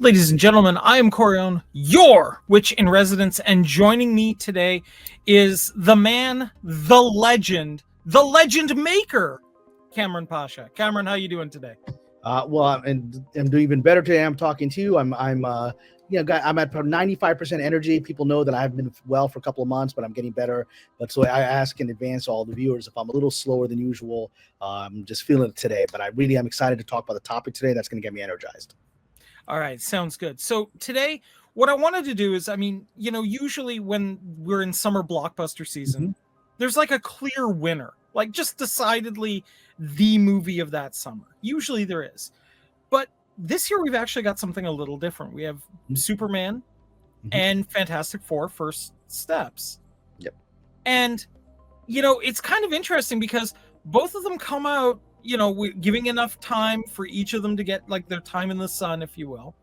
Ladies and gentlemen, I am Corion, your witch in residence, and joining me today is the man, the legend maker, Cameron Pasha. Cameron, how you doing today? I'm doing even better today. I'm talking to you. I'm at 95% energy. People know that I've been well for a couple of months, but I'm getting better. But so I ask in advance to all the viewers if I'm a little slower than usual. I'm just feeling it today, but I really am excited to talk about the topic today. That's going to get me energized. All right, sounds good. So today, what I wanted to do is, usually when we're in summer blockbuster season, there's like a clear winner, like just decidedly the movie of that summer. Usually there is. But this year we've actually got something a little different. We have Superman and Fantastic Four First Steps. Yep. And, it's kind of interesting because both of them come out, giving enough time for each of them to get like their time in the sun, if you will.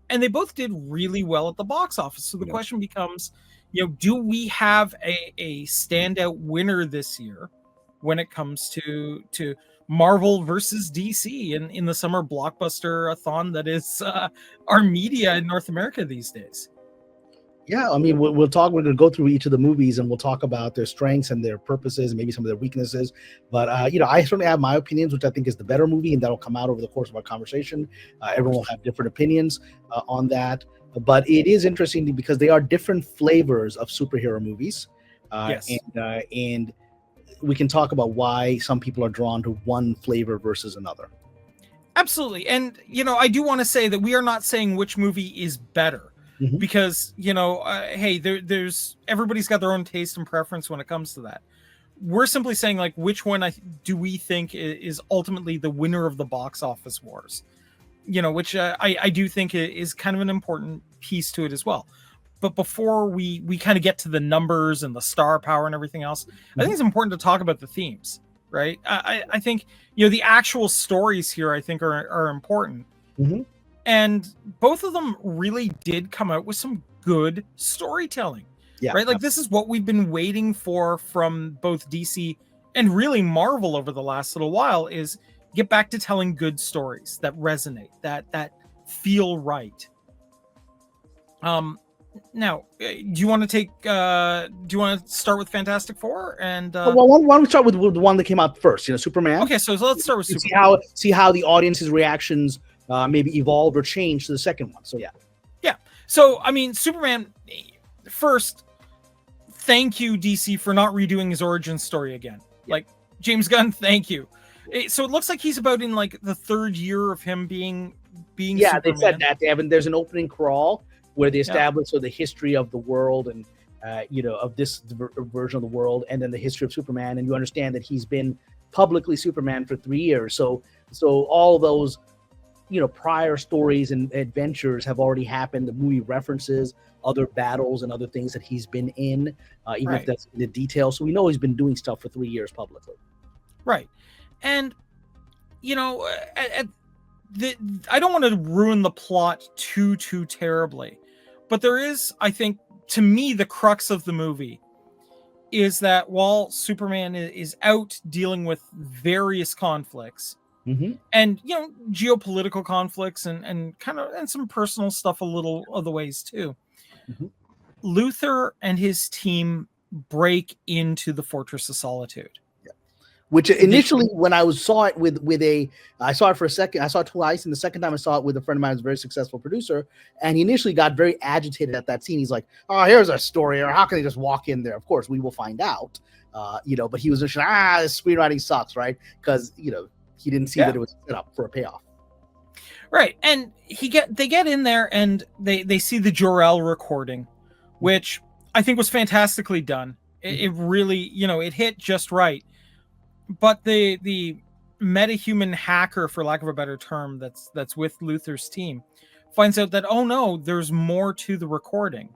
And they both did really well at the box office. So the question becomes, do we have a standout winner this year when it comes to Marvel versus DC in the summer blockbuster-a-thon that is our media in North America these days? Yeah, I mean, we'll talk. We're going to go through each of the movies and we'll talk about their strengths and their purposes, and maybe some of their weaknesses. But I certainly have my opinions, which I think is the better movie, and that'll come out over the course of our conversation. Everyone will have different opinions on that. But it is interesting because they are different flavors of superhero movies. Yes. And we can talk about why some people are drawn to one flavor versus another. Absolutely. And, I do want to say that we are not saying which movie is better. Because hey, there's everybody's got their own taste and preference when it comes to that. We're simply saying like which one do we think is ultimately the winner of the box office wars, which I do think is kind of an important piece to it as well. But before we kind of get to the numbers and the star power and everything else, I think it's important to talk about the themes, right? I think the actual stories here I think are important. And both of them really did come out with some good storytelling, right? Like this is what we've been waiting for from both DC and really Marvel over the last little while, is get back to telling good stories that resonate, that feel right. Now, do you want to start with Fantastic Four? And well, why don't we start with the one that came out first? Superman. Okay, so let's start with Superman. See how the audience's reactions maybe evolve or change to the second one. So yeah. So I mean, Superman. First, thank you DC for not redoing his origin story again. Like James Gunn, thank you. So it looks like he's about in like the third year of him being. Yeah, Superman. They said that, Evan. There's an opening crawl where they establish the history of the world and of this version of the world, and then the history of Superman, and you understand that he's been publicly Superman for 3 years. So all those prior stories and adventures have already happened. The movie references other battles and other things that he's been in, even if that's the details. So we know he's been doing stuff for 3 years publicly. Right. And, I don't want to ruin the plot too terribly, but there is, I think, to me, the crux of the movie is that while Superman is out dealing with various conflicts, and geopolitical conflicts and some personal stuff a little other ways too, Luthor and his team break into the Fortress of Solitude. Which initially, when I saw it I saw it for a second. I saw it twice, and the second time I saw it with a friend of mine who's a very successful producer, and he initially got very agitated at that scene. He's like, "Oh, here's our story, or how can they just walk in there?" Of course, we will find out. But he was just this screenwriting sucks, right? Because he didn't see that it was set up for a payoff. Right. And they get in there and they see the Jor-El recording, which I think was fantastically done. It really, it hit just right. But the metahuman hacker, for lack of a better term, that's with Luthor's team, finds out that, oh no, there's more to the recording.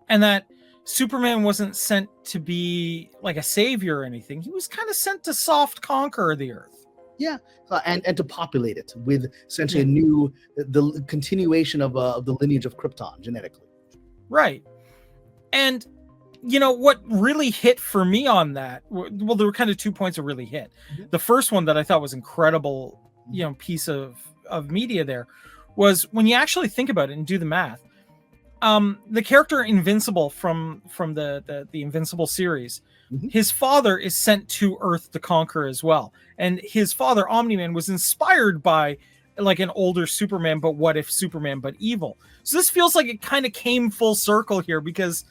And that Superman wasn't sent to be like a savior or anything. He was kind of sent to soft conquer the earth. Yeah, and to populate it with essentially the continuation of the lineage of Krypton genetically. Right. And what really hit for me on that, well, there were kind of 2 points that really hit. The first one that I thought was incredible, piece of media there was when you actually think about it and do the math. The character Invincible from the Invincible series, his father is sent to Earth to conquer as well, and his father Omni-Man was inspired by like an older Superman, but what if Superman but evil? So this feels like it kind of came full circle here, because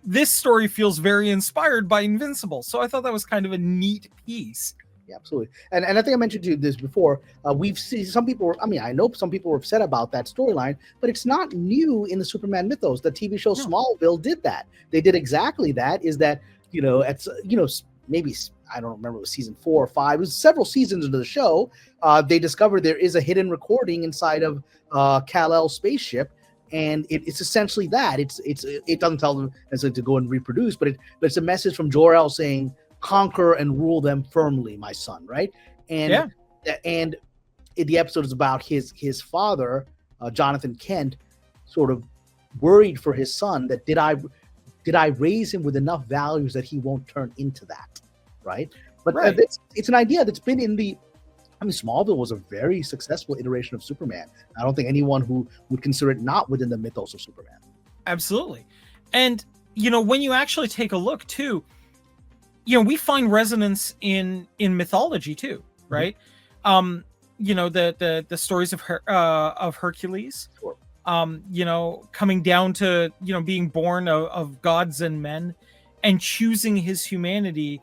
this story feels very inspired by Invincible. So I thought that was kind of a neat piece. Yeah, absolutely. And I think I mentioned to you this before. We've seen some people, I mean, I know some people were upset about that storyline, but it's not new in the Superman mythos. The TV show Smallville did that. They did exactly that. Is that, maybe, I don't remember, it was season 4 or 5. It was several seasons into the show. They discovered there is a hidden recording inside of Kal-El's spaceship. And it's essentially that. It doesn't tell them necessarily to go and reproduce, but it's a message from Jor-El saying, "Conquer and rule them firmly, my son." Right? And the episode is about his father, Jonathan Kent, sort of worried for his son that did I raise him with enough values that he won't turn into that, right? But it's an idea that's been in the. I mean, Smallville was a very successful iteration of Superman. I don't think anyone who would consider it not within the mythos of Superman. Absolutely. And, when you actually take a look too, we find resonance in mythology too, right? The stories of Hercules, coming down to, being born of gods and men and choosing his humanity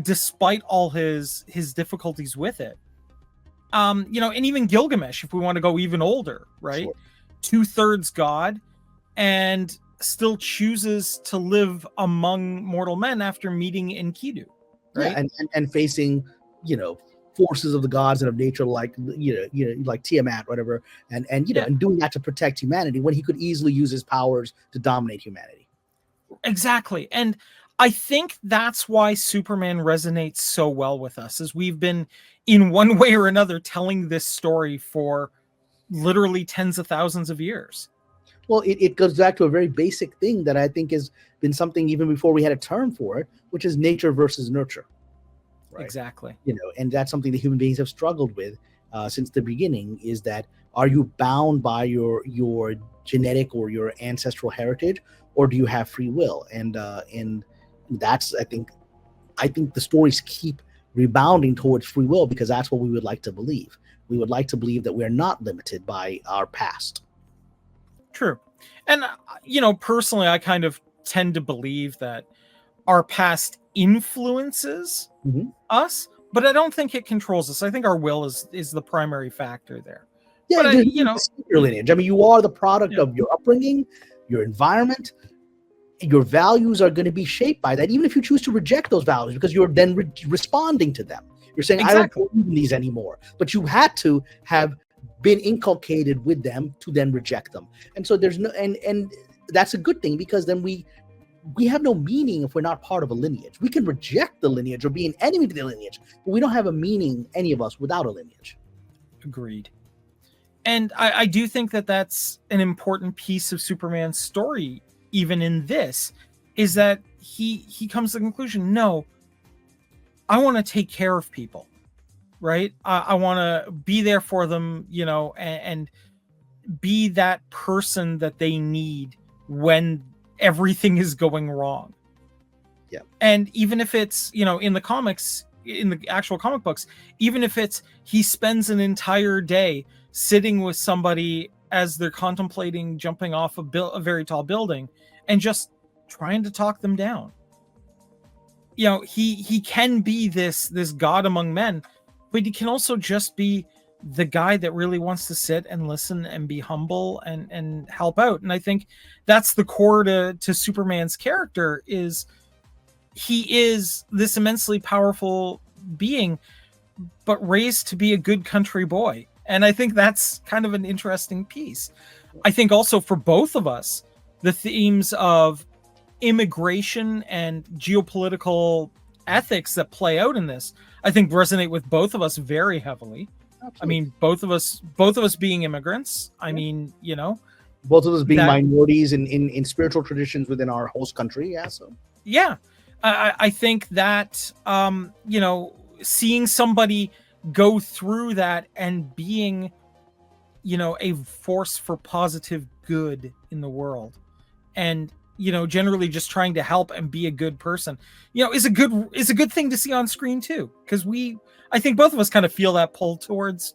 despite all his difficulties with it. And even Gilgamesh, if we want to go even older, right? Sure. 2/3 God, and still chooses to live among mortal men after meeting Enkidu, right? Yeah, and facing, forces of the gods and of nature, like like Tiamat, whatever, and doing that to protect humanity when he could easily use his powers to dominate humanity. Exactly. And I think that's why Superman resonates so well with us, is we've been, in one way or another, telling this story for literally tens of thousands of years. Well, it goes back to a very basic thing that I think has been something even before we had a term for it, which is nature versus nurture. Right? Exactly. And that's something that human beings have struggled with since the beginning, is that, are you bound by your genetic or your ancestral heritage, or do you have free will? And that's, I think the stories keep rebounding towards free will, because that's what we would like to believe. We would like to believe that we're not limited by our past. True. And, personally, I kind of tend to believe that our past influences us, but I don't think it controls us. I think our will is the primary factor there. Yeah, but your lineage. I mean, you are the product of your upbringing, your environment. Your values are going to be shaped by that, even if you choose to reject those values, because you're then responding to them. You're saying, exactly. I don't believe in these anymore. But you had to have been inculcated with them to then reject them. And so there's no, and that's a good thing, because then we have no meaning if we're not part of a lineage. We can reject the lineage or be an enemy to the lineage, but we don't have a meaning, any of us, without a lineage. Agreed. And I do think that that's an important piece of Superman's story, even in this, is that he comes to the conclusion, no, I want to take care of people, right? I want to be there for them, and be that person that they need when everything is going wrong. Yeah. And even if it's, in the comics, in the actual comic books, even if it's he spends an entire day sitting with somebody as they're contemplating jumping off a very tall building and just trying to talk them down. He can be this god among men, but he can also just be the guy that really wants to sit and listen and be humble and help out. And I think that's the core to Superman's character, is he is this immensely powerful being, but raised to be a good country boy. And I think that's kind of an interesting piece. I think also for both of us, the themes of immigration and geopolitical ethics that play out in this, I think resonate with both of us very heavily. Absolutely. I mean, both of us being immigrants. I mean, both of us being minorities in spiritual traditions within our host country. Yeah. So yeah, I think that seeing somebody go through that and being, a force for positive good in the world, and generally just trying to help and be a good person, is a good thing to see on screen too, because I think both of us kind of feel that pull towards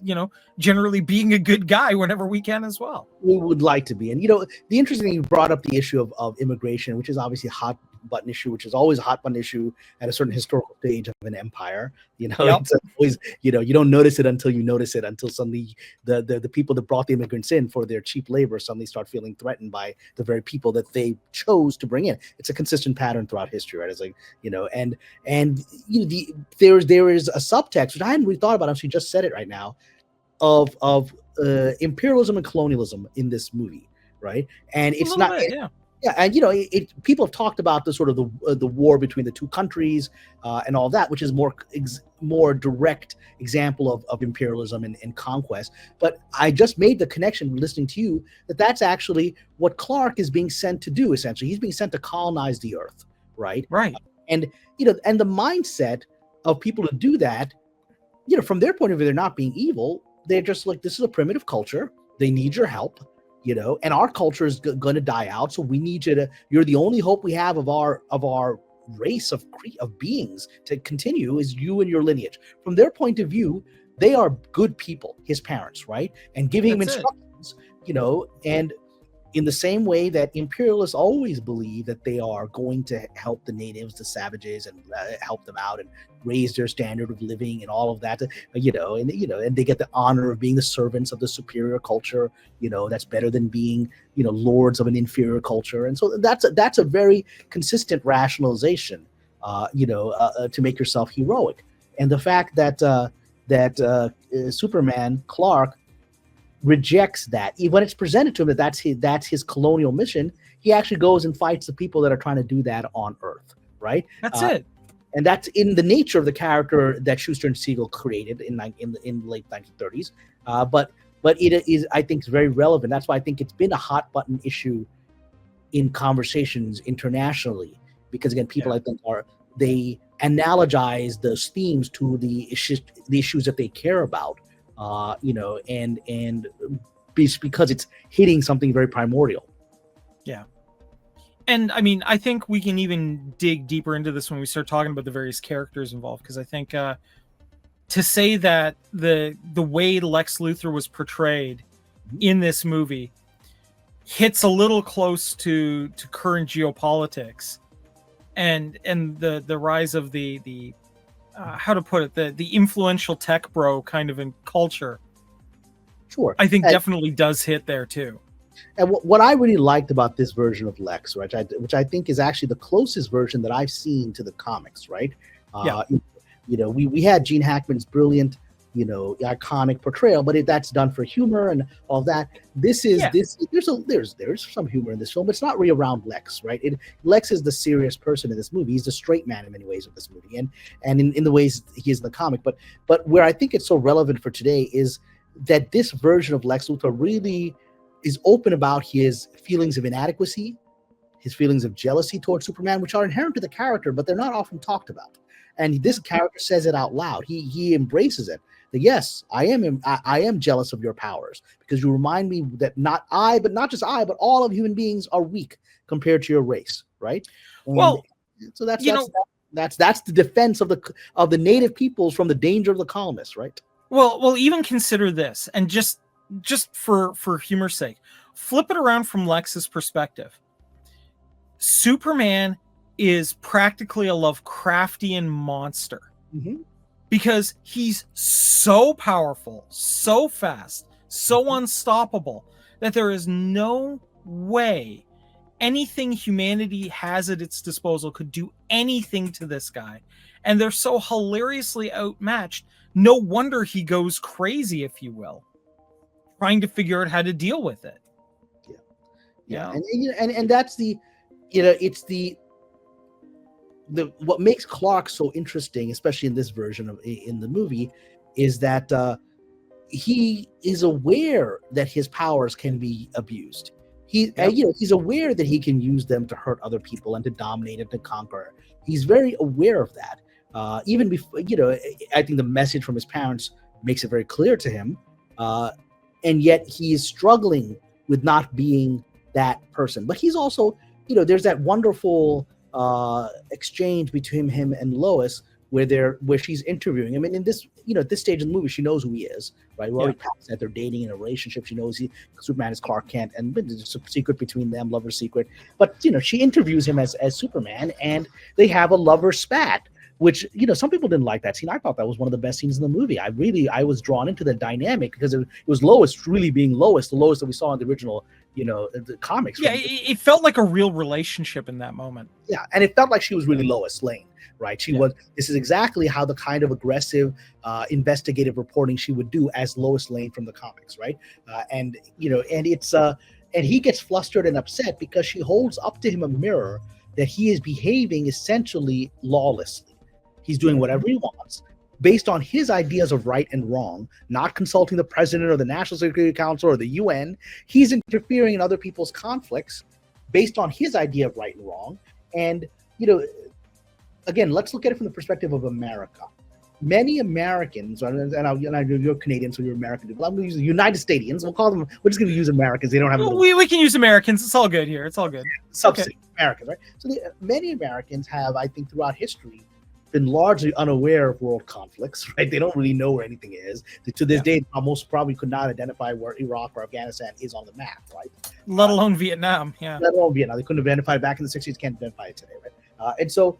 generally being a good guy whenever we can as well. We would like to be. And the interesting thing, you brought up the issue of immigration, which is obviously a hot button issue, which is always a hot button issue at a certain historical stage of an empire. Yep. It's always, you don't notice it until you notice it, until suddenly the people that brought the immigrants in for their cheap labor suddenly start feeling threatened by the very people that they chose to bring in. It's a consistent pattern throughout history, right? It's like, there is a subtext, which I hadn't really thought about until you just said it right now, of imperialism and colonialism in this movie, right? And it's not, yeah, and people have talked about the sort of the war between the two countries and all that, which is more direct example of imperialism and conquest. But I just made the connection listening to you that's actually what Clark is being sent to do. Essentially, he's being sent to colonize the Earth, right? Right. And and the mindset of people to do that, from their point of view, they're not being evil. They're just like, this is a primitive culture. They need your help. And our culture is going to die out. So we need you're the only hope we have of our race of beings to continue is you and your lineage. From their point of view, they are good people, his parents, right? And giving him instructions, and in the same way that imperialists always believe that they are going to help the natives, the savages, and help them out and raise their standard of living and all of that, and they get the honor of being the servants of the superior culture, that's better than being, lords of an inferior culture. And so that's a very consistent rationalization, to make yourself heroic. And the fact that Superman, Clark, rejects that. When it's presented to him that's his colonial mission, he actually goes and fights the people that are trying to do that on Earth, right? That's it. And that's in the nature of the character that Schuster and Siegel created in the late 1930s. But it is, I think, very relevant. That's why I think it's been a hot button issue in conversations internationally, because again, people I think they analogize those themes to the issues that they care about. And because it's hitting something very primordial. Yeah. And I mean, I think we can even dig deeper into this when we start talking about the various characters involved, because I think to say that the way Lex Luthor was portrayed in this movie hits a little close to current geopolitics and the rise of the how to put it, the influential tech bro kind of in culture. Sure. I think definitely does hit there too. And what I really liked about this version of Lex, right, which I think is actually the closest version that I've seen to the comics, right? We had Gene Hackman's brilliant, iconic portrayal, but that's done for humor and all that. This is there's some humor in this film, but it's not really around Lex, right? Lex is the serious person in this movie. He's the straight man in many ways of this movie, and in the ways he is in the comic. But where I think it's so relevant for today is that this version of Lex Luthor really is open about his feelings of inadequacy, his feelings of jealousy towards Superman, which are inherent to the character, but they're not often talked about. And this character says it out loud. He embraces it. That yes, I am jealous of your powers, because you remind me that not just I, but all of human beings are weak compared to your race, right? And well, so that's the defense of the native peoples from the danger of the colonists, right? Well, even consider this, and just for humor's sake, flip it around from Lex's perspective. Superman is practically a Lovecraftian monster. Mm-hmm. Because he's so powerful, so fast, so unstoppable that there is no way anything humanity has at its disposal could do anything to this guy. And they're so hilariously outmatched. No wonder he goes crazy, if you will, trying to figure out how to deal with it. Yeah. And that's it's what makes Clark so interesting, especially in this version in the movie, is that he is aware that his powers can be abused. He's aware that he can use them to hurt other people and to dominate and to conquer. He's very aware of that. Even before, I think the message from his parents makes it very clear to him. and yet he is struggling with not being that person. But he's also, there's that wonderful exchange between him and Lois where she's interviewing him, and in this, at this stage in the movie, she knows who he is, right? We're already past that they're dating in a relationship. She knows Superman is Clark Kent, and there's a secret between them, lover secret. But she interviews him as Superman, and they have a lover spat, which some people didn't like that scene. I thought that was one of the best scenes in the movie. I was drawn into the dynamic because it was Lois really being Lois, the Lois that we saw in the original, the comics. Yeah, it felt like a real relationship in that moment. Yeah, and it felt like she was really Lois Lane, right? She was. This is exactly how the kind of aggressive, investigative reporting she would do as Lois Lane from the comics, right? And it's and he gets flustered and upset because she holds up to him a mirror that he is behaving essentially lawlessly. He's doing whatever he wants based on his ideas of right and wrong, not consulting the president or the National Security Council or the UN. He's interfering in other people's conflicts based on his idea of right and wrong. And, again, let's look at it from the perspective of America. Many Americans, and you're Canadian, so you're American. I'm going to use the United Statians. We're just going to use Americans. They don't have. We can use Americans. It's all good here. It's all good. Subsidy, okay. Americans, right? So many Americans have, I think, throughout history, been largely unaware of world conflicts, right? They don't really know where anything is. To this day, most probably could not identify where Iraq or Afghanistan is on the map, right? Let alone Vietnam, yeah. Let alone Vietnam. They couldn't identify it back in the 60s, can't identify it today, right? And so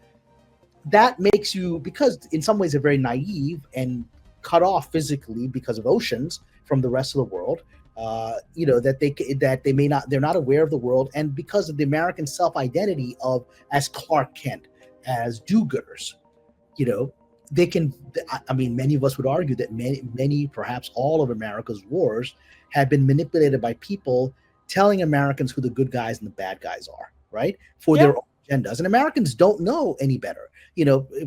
that makes you, because in some ways they're very naive and cut off physically because of oceans from the rest of the world, they're not aware of the world, and because of the American self-identity of as Clark Kent, as do-gooders, they can. I mean, many of us would argue that many, perhaps all of America's wars have been manipulated by people telling Americans who the good guys and the bad guys are, right? For their own agendas. And Americans don't know any better.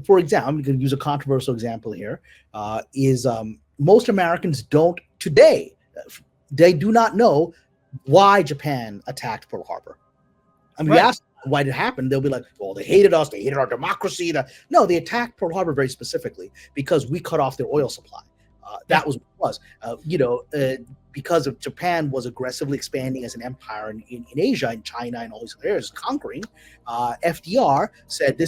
For example, I'm going to use a controversial example here, most Americans don't today, they do not know why Japan attacked Pearl Harbor. I mean, you ask why did it happen, they'll be like, well, they hated us, they hated our democracy. No, they attacked Pearl Harbor very specifically because we cut off their oil supply. That was what it was. Because of Japan was aggressively expanding as an empire in Asia and China and all these other areas, conquering, FDR said,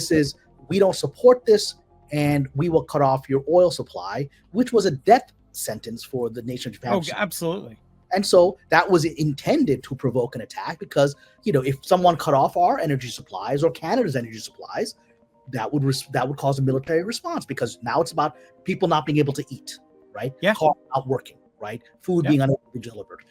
we don't support this, and we will cut off your oil supply, which was a death sentence for the nation of Japan. Oh, absolutely. And so that was intended to provoke an attack because, if someone cut off our energy supplies or Canada's energy supplies, that would cause a military response, because now it's about people not being able to eat, right? Yeah. Cars not working, right? Food being unable to be delivered.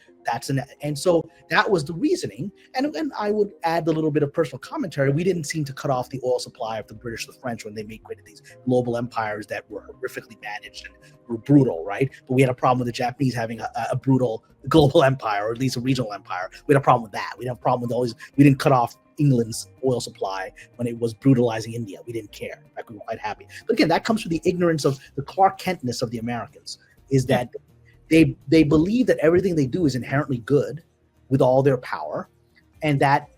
And so that was the reasoning. And I would add a little bit of personal commentary. We didn't seem to cut off the oil supply of the British, the French, when they created these global empires that were horrifically managed and were brutal, right? But we had a problem with the Japanese having a brutal global empire, or at least a regional empire. We had a problem with that. We had a problem with we didn't cut off England's oil supply when it was brutalizing India. We didn't care. In fact, we were quite happy. But again, that comes from the ignorance of the Clark Kentness of the Americans, is that they believe that everything they do is inherently good with all their power, and that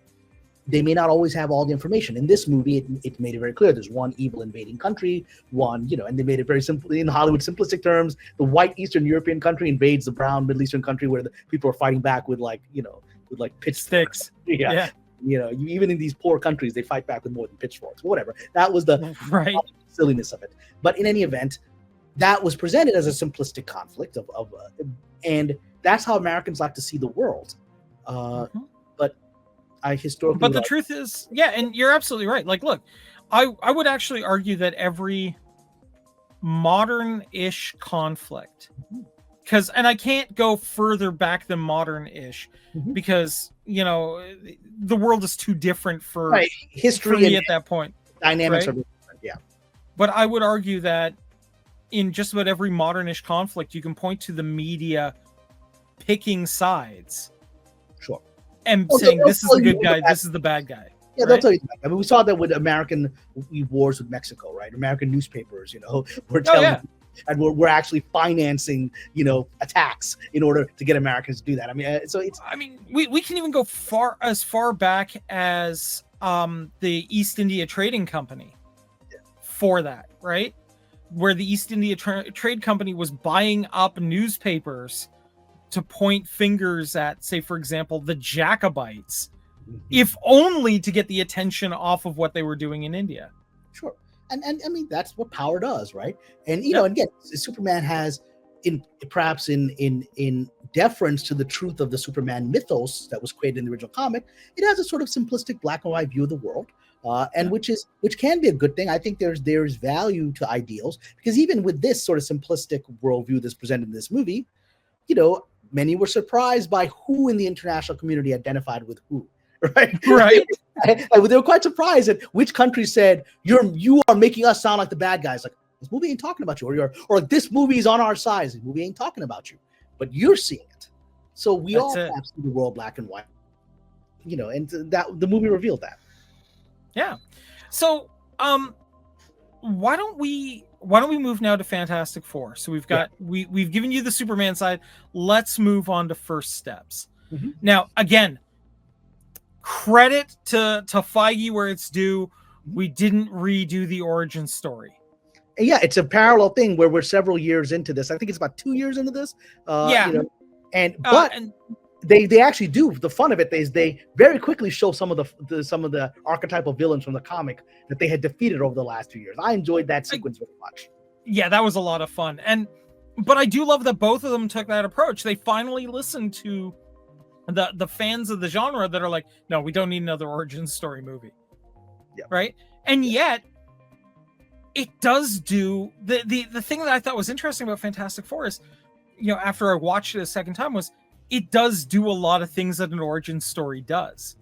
they may not always have all the information. In this movie, it made it very clear. There's one evil invading country, and they made it very simple in Hollywood simplistic terms. The white Eastern European country invades the brown Middle Eastern country where the people are fighting back with pitchsticks. Yeah. Even in these poor countries, they fight back with more than pitchforks. Whatever. That was the silliness of it. But in any event, that was presented as a simplistic conflict and that's how Americans like to see the world. But I historically. But the truth is, and you're absolutely right. Like, look, I would actually argue that every modern-ish conflict, and I can't go further back than modern-ish, because the world is too different for history at that point. Dynamics are different, yeah. But I would argue that in just about every modern-ish conflict, you can point to the media picking sides. Sure. And saying, this is the good guy, this is the bad guy. Yeah, they'll tell you that. I mean, we saw that with American wars with Mexico, right? American newspapers, were telling and we're actually financing, attacks in order to get Americans to do that. I mean, so it's. I mean, we can even go as far back as the East India Trading Company for that, right? Where the East India Trade Company was buying up newspapers to point fingers at, say, for example, the Jacobites, Mhm. if only to get the attention off of what they were doing in India. Sure. And I mean, that's what power does, right? And you Yep. know, again, Superman has, in perhaps in deference to the truth of the Superman mythos that was created in the original comic, it has a sort of simplistic black and white view of the world, and Yeah. which can be a good thing. I think there's value to ideals, because even with this sort of simplistic worldview that's presented in this movie, you know, many were surprised by who in the international community identified with who, right? Right. They were quite surprised at which country said, you are making us sound like the bad guys. Like, this movie ain't talking about you, or like, this movie is on our side. This movie ain't talking about you, but you're seeing it. So we That's all it. perhaps see the world black and white, you know, and that the movie revealed that. Yeah. So, why don't we move now to Fantastic Four? So we've got we've given you the Superman side. Let's move on to First Steps. Mhm. Now, again, credit to Feige where it's due. We didn't redo the origin story. And yeah, it's a parallel thing where we're several years into this. I think it's about 2 years into this. Yeah. You know, but And they actually do. The fun of it is they very quickly show some of the archetypal villains from the comic that they had defeated over the last 2 years. I enjoyed that sequence very much. yeah, that was a lot of fun. But I do love that both of them took that approach. They finally listened to the fans of the genre that are like, no, we don't need another origin story movie. Yeah. Right. And yet it does do the thing that I thought was interesting about Fantastic Four is, you know, after I watched it a second time, was it does do a lot of things that an origin story does.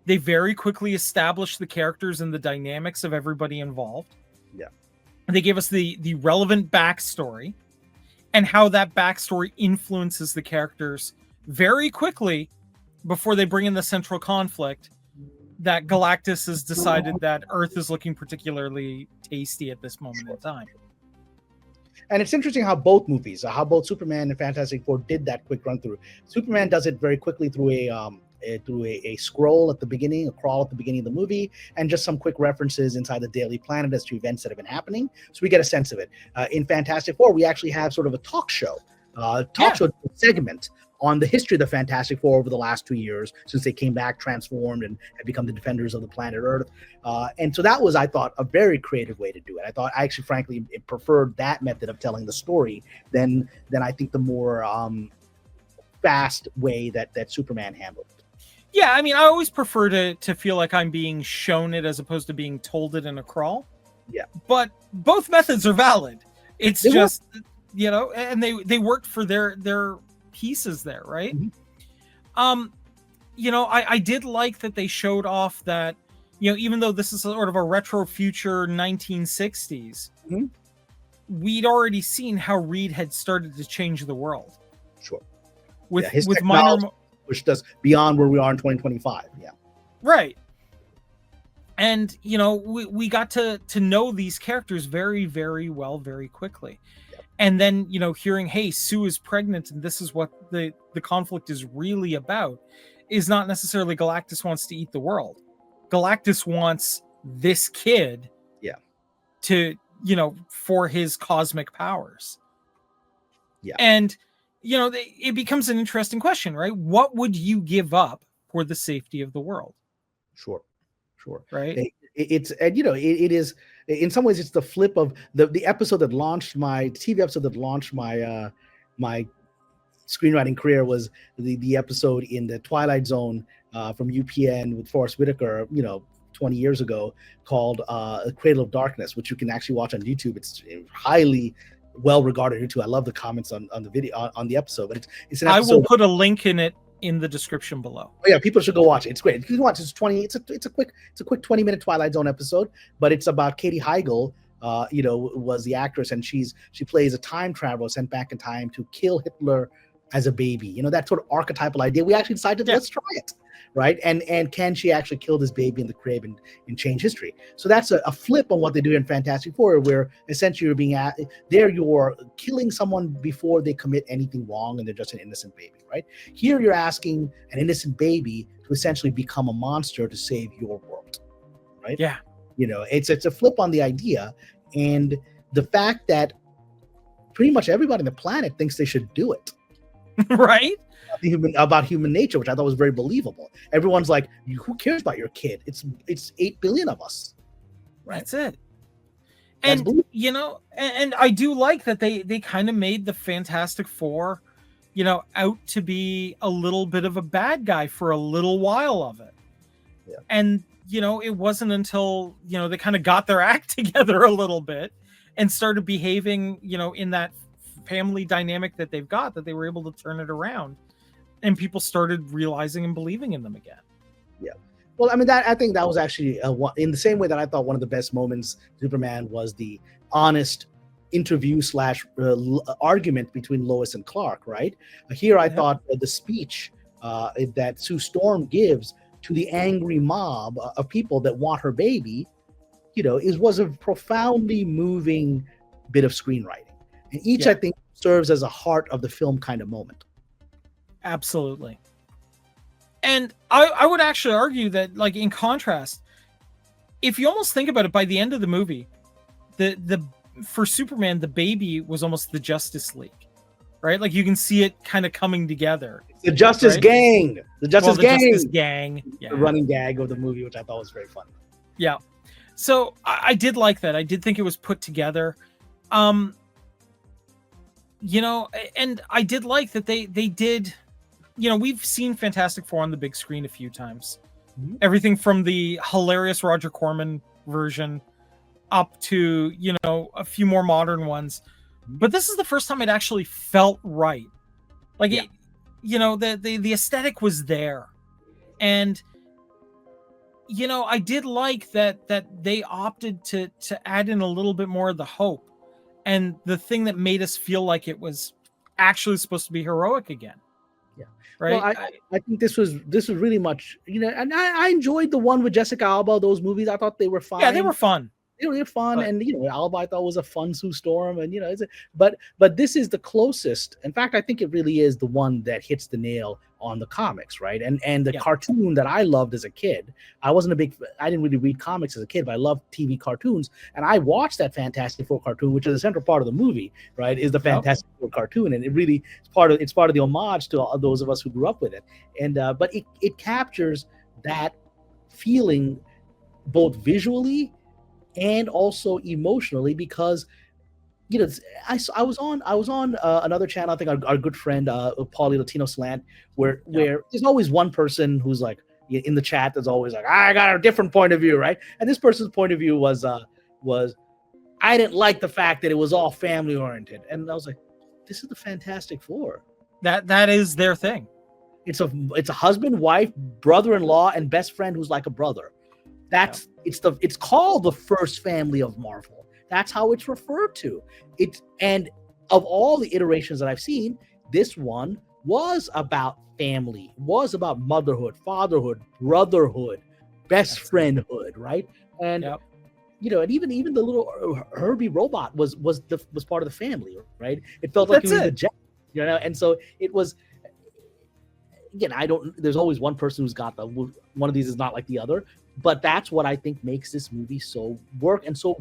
They very quickly establish the characters and the dynamics of everybody involved. Yeah. They gave us the relevant backstory and how that backstory influences the characters very quickly before they bring in the central conflict that Galactus has decided that Earth is looking particularly tasty at this moment in time. And it's interesting how both movies, how both Superman and Fantastic Four did that quick run through. Superman does it very quickly through a scroll at the beginning, a crawl at the beginning of the movie, and just some quick references inside the Daily Planet as to events that have been happening. So we get a sense of it. In Fantastic Four, we actually have sort of a talk show segment on the history of the Fantastic Four over the last 2 years since they came back, transformed, and have become the defenders of the planet Earth. And so that was, I thought, a very creative way to do it. I actually, frankly, preferred that method of telling the story than I think the more fast way that Superman handled it. Yeah, I mean, I always prefer to feel like I'm being shown it as opposed to being told it in a crawl. Yeah. But both methods are valid. It's They just, you know, and they worked for their pieces there, right? Mhm. You know, I did like that they showed off that, you know, even though this is sort of a retro future 1960s, Mhm. we'd already seen how Reed had started to change the world. Sure. With his minor technology pushed us beyond where we are in 2025. Yeah. right. And you know, we got to know these characters very, very well, very quickly. Yep. And then, you know, hearing, hey, Sue is pregnant and this is what the conflict is really about, is not necessarily Galactus wants to eat the world. Galactus wants this kid to, you know, for his cosmic powers. Yeah. And, you know, it becomes an interesting question, right? What would you give up for the safety of the world? Sure. Right. It's, and you know, it is, in some ways it's the flip of the episode that launched my TV episode that launched my my screenwriting career was the episode in the Twilight Zone from UPN with Forrest Whitaker, you know, 20 years ago, called Cradle of Darkness, which you can actually watch on YouTube. It's highly well regarded too. I love the comments on the video on the episode, but it's an episode. I will put a link in it in the description below. Oh yeah, people should go watch it. It's great. You can watch it. It's a quick 20-minute Twilight Zone episode, but it's about Katie Heigl. You know, was the actress, and she plays a time traveler sent back in time to kill Hitler as a baby. You know, that sort of archetypal idea. We actually decided, let's try it, right? And can she actually kill this baby in the crib and change history? So that's a flip on what they do in Fantastic Four, where essentially you're being you're killing someone before they commit anything wrong, and they're just an innocent baby, right? Here you're asking an innocent baby to essentially become a monster to save your world, right? Yeah. You know, it's a flip on the idea, and the fact that pretty much everybody on the planet thinks they should do it. Right? About human nature, which I thought was very believable. Everyone's like, who cares about your kid? It's 8 billion of us. Right. That's it. And and I do like that they kind of made the Fantastic Four, out to be a little bit of a bad guy for a little while of it. Yeah. And it wasn't until they kind of got their act together a little bit and started behaving in that family dynamic that they've got, that they were able to turn it around, and people started realizing and believing in them again. Yeah. Well, I mean, I think that was actually in the same way that I thought one of the best moments Superman was the honest interview / argument between Lois and Clark, right? Here I thought the speech that Sue Storm gives to the angry mob of people that want her baby, was a profoundly moving bit of screenwriting. And each, I think, serves as a heart of the film kind of moment. Absolutely. And I would actually argue that, like, in contrast, if you almost think about it, by the end of the movie, for Superman, the baby was almost the Justice League, right? Like, you can see it kind of coming together. The Justice Gang. The Justice Gang. Yeah. The running gag of the movie, which I thought was very funny. Yeah. So I did like that. I did think it was put together. And I did like that they did, we've seen Fantastic Four on the big screen a few times. Mm-hmm. Everything from the hilarious Roger Corman version up to, a few more modern ones. But this is the first time it actually felt right. Like, the aesthetic was there. And, I did like that they opted to add in a little bit more of the hope and the thing that made us feel like it was actually supposed to be heroic again. Yeah. Right. Well, I think this was really much, and I enjoyed the one with Jessica Alba, those movies. I thought they were fine. Yeah, they were fun. They're fun. But, and, Alba I thought was a fun Sue Storm. And, but this is the closest. In fact, I think it really is the one that hits the nail on the comics, right? And the cartoon that I loved as a kid. I didn't really read comics as a kid, but I loved TV cartoons. And I watched that Fantastic Four cartoon, which is the central part of the movie, right? Is the Fantastic Four cartoon. And it really is part of the homage to all those of us who grew up with it. And but it captures that feeling both visually and also emotionally, because I was on another channel. I think our good friend Paulie Latino Slant, where there's always one person who's like in the chat. There's always like, I got a different point of view, right? And this person's point of view was I didn't like the fact that it was all family oriented, and I was like, this is the Fantastic Four. That is their thing. It's a husband, wife, brother-in-law, and best friend who's like a brother. It's called the first family of Marvel. That's how it's referred to. And of all the iterations that I've seen, this one was about family, was about motherhood, fatherhood, brotherhood, best friendhood, right? And and even the little Herbie robot was part of the family, right? It felt like it was a jet, and so it was. Again, there's always one person who's got one of these is not like the other, but that's what I think makes this movie work so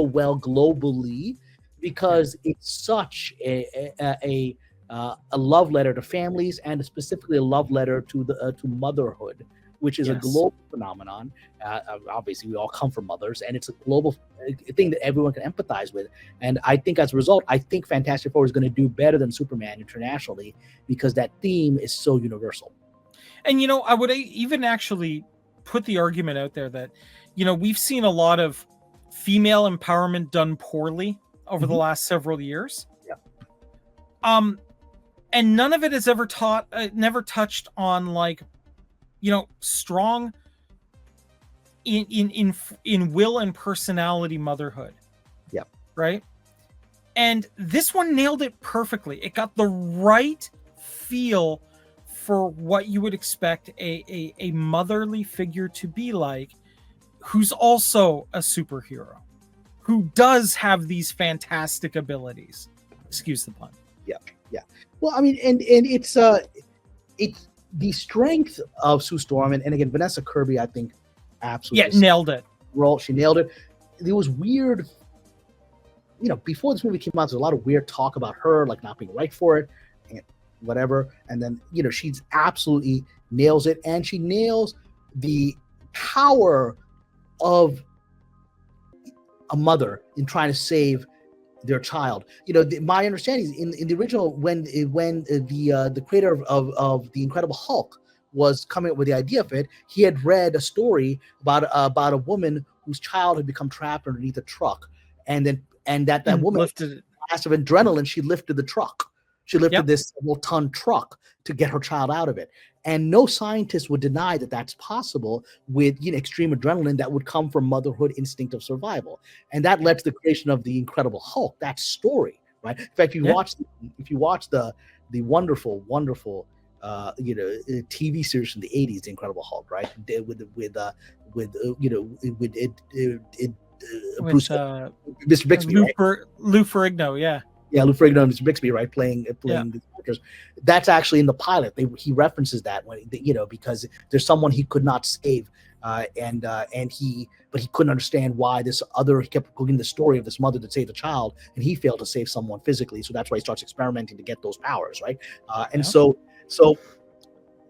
well globally, because it's such a love letter to families, and specifically a love letter to motherhood, which is a global phenomenon. Obviously, we all come from mothers, and it's a global thing that everyone can empathize with. And I think as a result, I think Fantastic Four is going to do better than Superman internationally, because that theme is so universal. And, I would even actually put the argument out there that, we've seen a lot of female empowerment done poorly over the last several years. Yeah. And none of it has ever never touched on, like, strong in will and personality motherhood. Yeah. Right. And this one nailed it perfectly. It got the right feel for what you would expect a motherly figure to be like, who's also a superhero, who does have these fantastic abilities. Excuse the pun. Yeah. Yeah. Well, I mean, and it's the strength of Sue Storm, and again, Vanessa Kirby, I think, absolutely nailed it. She nailed it. It was weird, before this movie came out, there's a lot of weird talk about her, like, not being right for it. and whatever. And then, she's absolutely nails it. And she nails the power of a mother in trying to save their child. My understanding is in the original, when the creator of the Incredible Hulk was coming up with the idea of it, he had read a story about a woman whose child had become trapped underneath a truck, and that woman lifted massive adrenaline. She lifted the truck. She lifted this several ton truck to get her child out of it. And no scientist would deny that that's possible with extreme adrenaline that would come from motherhood instinct of survival. And that led to the creation of the Incredible Hulk, that story, right? In fact, if you watch the wonderful TV series from the 80s, The Incredible Hulk, right? With Bruce, Mr. Bixby, Lou Ferrigno, yeah. Yeah, Lou Ferrigno and Mr. Bixby, right, playing the characters. That's actually in the pilot. He references that when because there's someone he could not save, but he couldn't understand why he kept cooking the story of this mother that saved a child, and he failed to save someone physically. So that's why he starts experimenting to get those powers, right? So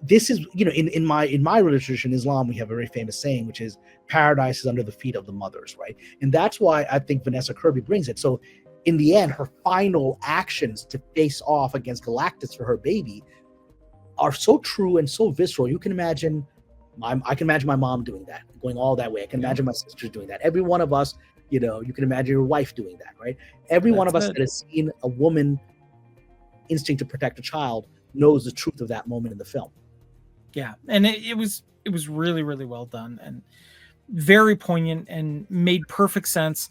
this is in my religious tradition, Islam, we have a very famous saying, which is paradise is under the feet of the mothers, right? And that's why I think Vanessa Kirby brings it. So in the end, her final actions to face off against Galactus for her baby are so true and so visceral. You can imagine, I can imagine my mom doing that, going all that way. I can imagine my sisters doing that. Every one of us, you can imagine your wife doing that, right? Every one of us that has seen a woman instinct to protect a child knows the truth of that moment in the film. Yeah, and it was really, really well done and very poignant and made perfect sense.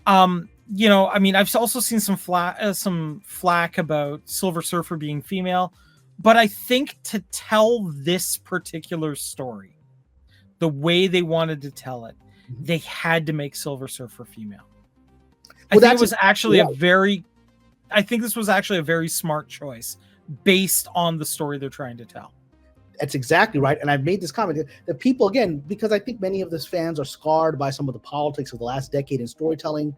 I've also seen some flack about Silver Surfer being female, but I think to tell this particular story the way they wanted to tell it, they had to make Silver Surfer female. I think this was actually a very smart choice based on the story they're trying to tell. That's exactly right. And I've made this comment that people, again, because I think many of these fans are scarred by some of the politics of the last decade in storytelling,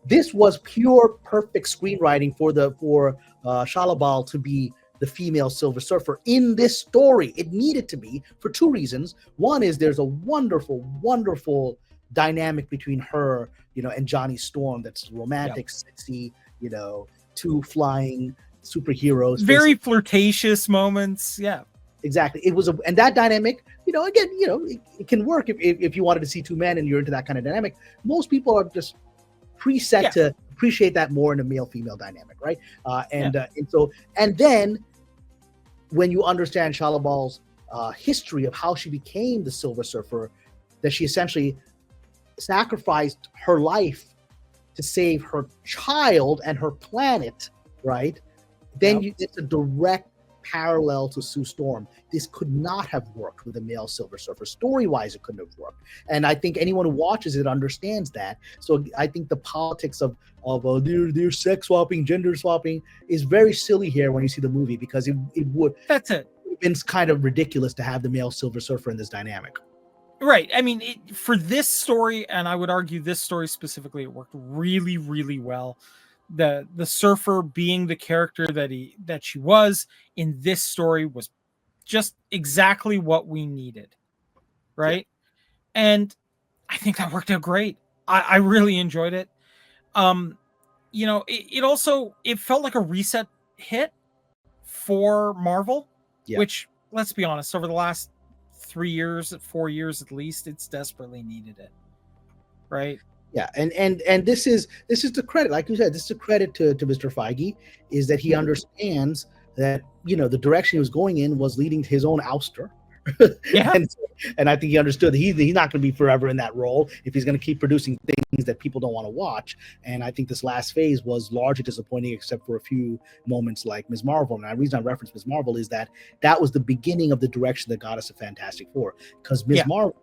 this was pure, perfect screenwriting for Shia LaBeouf to be the female Silver Surfer in this story. It needed to be for two reasons. One is there's a wonderful, wonderful dynamic between her, and Johnny Storm that's romantic, sexy, two flying superheroes. Very flirtatious moments. Yeah. Exactly. It was and that dynamic, it can work if you wanted to see two men and you're into that kind of dynamic. Most people are just preset to appreciate that more in a male-female dynamic, right? And then when you understand Shia LaBeouf's history of how she became the Silver Surfer, that she essentially sacrificed her life to save her child and her planet, right? Then it's a direct parallel to Sue Storm. This could not have worked with a male Silver Surfer. Story-wise, it couldn't have worked. And I think anyone who watches it understands that. So I think the politics of they're sex swapping, gender swapping is very silly here when you see the movie, because it would. That's it. It's kind of ridiculous to have the male Silver Surfer in this dynamic. Right. I mean, for this story, and I would argue this story specifically, it worked really, really well. The surfer being the character that she was in this story was just exactly what we needed, right? Yeah. And I think that worked out great. I really enjoyed it. It felt like a reset hit for Marvel, which, let's be honest, over the last 4 years at least, it's desperately needed it, right? Yeah, and this is the credit, like you said, this is a credit to Mr. Feige, is that he understands that the direction he was going in was leading to his own ouster. Yeah, and I think he understood that he's not going to be forever in that role if he's going to keep producing things that people don't want to watch. And I think this last phase was largely disappointing, except for a few moments like Ms. Marvel. And the reason I reference Ms. Marvel is that was the beginning of the direction that got us a Fantastic Four, because Ms. Marvel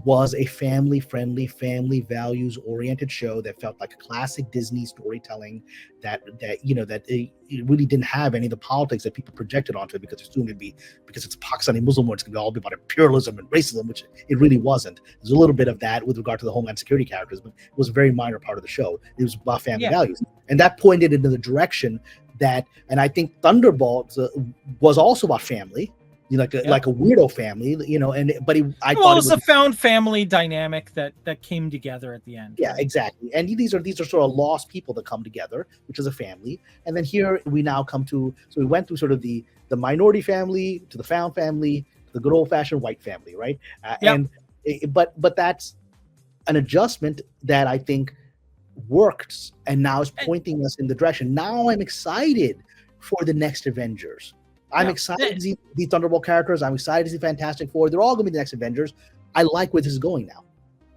was a family-friendly, family values-oriented show that felt like a classic Disney storytelling that it really didn't have any of the politics that people projected onto it, because assumed it'd be, because it's a Pakistani Muslim war, it's going to be all about imperialism and racism, which it really wasn't. There's a little bit of that with regard to the Homeland Security characters, but it was a very minor part of the show. It was about family values. And that pointed into the direction and I think Thunderbolts was also about family, like a weirdo family, I well, thought it was a found family dynamic that came together at the end. Yeah, right? Exactly. And these are sort of lost people that come together, which is a family. And then here we now come to, so we went through sort of the minority family to the found family to the good old fashioned white family, right? But that's an adjustment that I think works and now is pointing us in the direction. Now I'm excited for the next Avengers. I'm excited to see the Thunderbolt characters. I'm excited to see Fantastic Four. They're all going to be the next Avengers. I like where this is going now.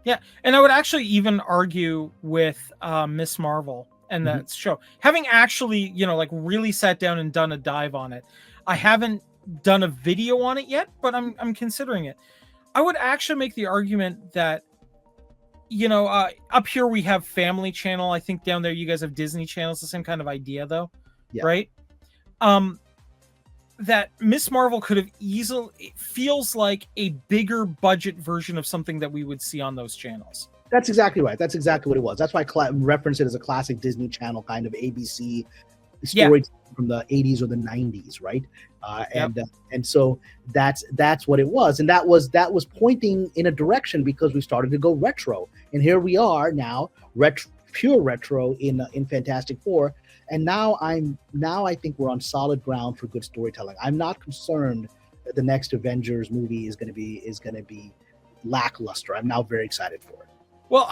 Yeah, and I would actually even argue with Miss Marvel and that show. Having actually, really sat down and done a dive on it. I haven't done a video on it yet, but I'm considering it. I would actually make the argument that, up here we have Family Channel. I think down there you guys have Disney Channel. It's the same kind of idea, though, right? That Miss Marvel could have easily, it feels like a bigger budget version of something that we would see on those channels. That's exactly right. That's exactly what it was. That's why I reference it as a classic Disney Channel kind of ABC story from the 80s or the 90s, right? And so that's what it was. And that was pointing in a direction because we started to go retro. And here we are now, pure retro in Fantastic Four. And now I think we're on solid ground for good storytelling. I'm not concerned that the next Avengers movie is going to be lackluster. I'm now very excited for it. Well,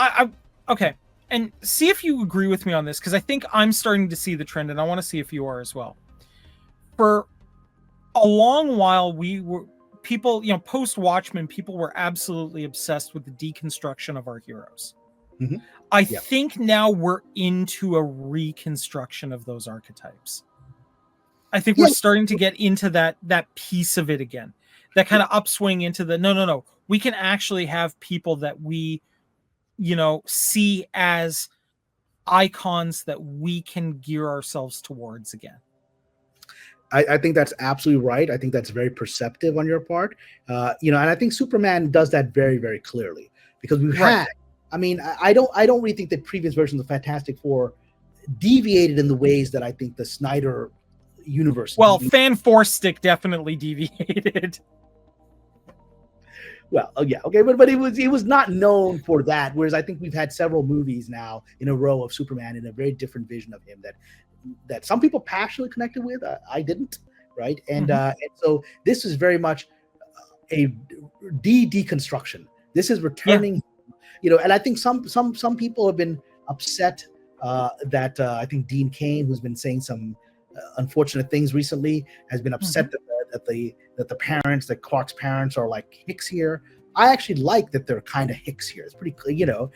okay, and see if you agree with me on this, because I think I'm starting to see the trend, and I want to see if you are as well. For a long while, people, post Watchmen, people were absolutely obsessed with the deconstruction of our heroes. Mm-hmm. I think now we're into a reconstruction of those archetypes. I think we're starting to get into that piece of it again, that kind of upswing into the no. We can actually have people that we, see as icons that we can gear ourselves towards again. I think that's absolutely right. I think that's very perceptive on your part. And I think Superman does that very, very clearly because we've had. I mean, I don't really think that previous versions of Fantastic Four deviated in the ways that I think the Snyder universe. Well, Fan Four Stick definitely deviated. Well, yeah, okay, but it was not known for that. Whereas I think we've had several movies now in a row of Superman in a very different vision of him that some people passionately connected with. I didn't, right? And and so this is very much a deconstruction. This is returning. Yeah. And I think some people have been upset that I think Dean Cain, who's been saying some unfortunate things recently, has been upset that the parents, that Clark's parents are like Hicks here. I actually like that they're kind of Hicks here. It's pretty clear,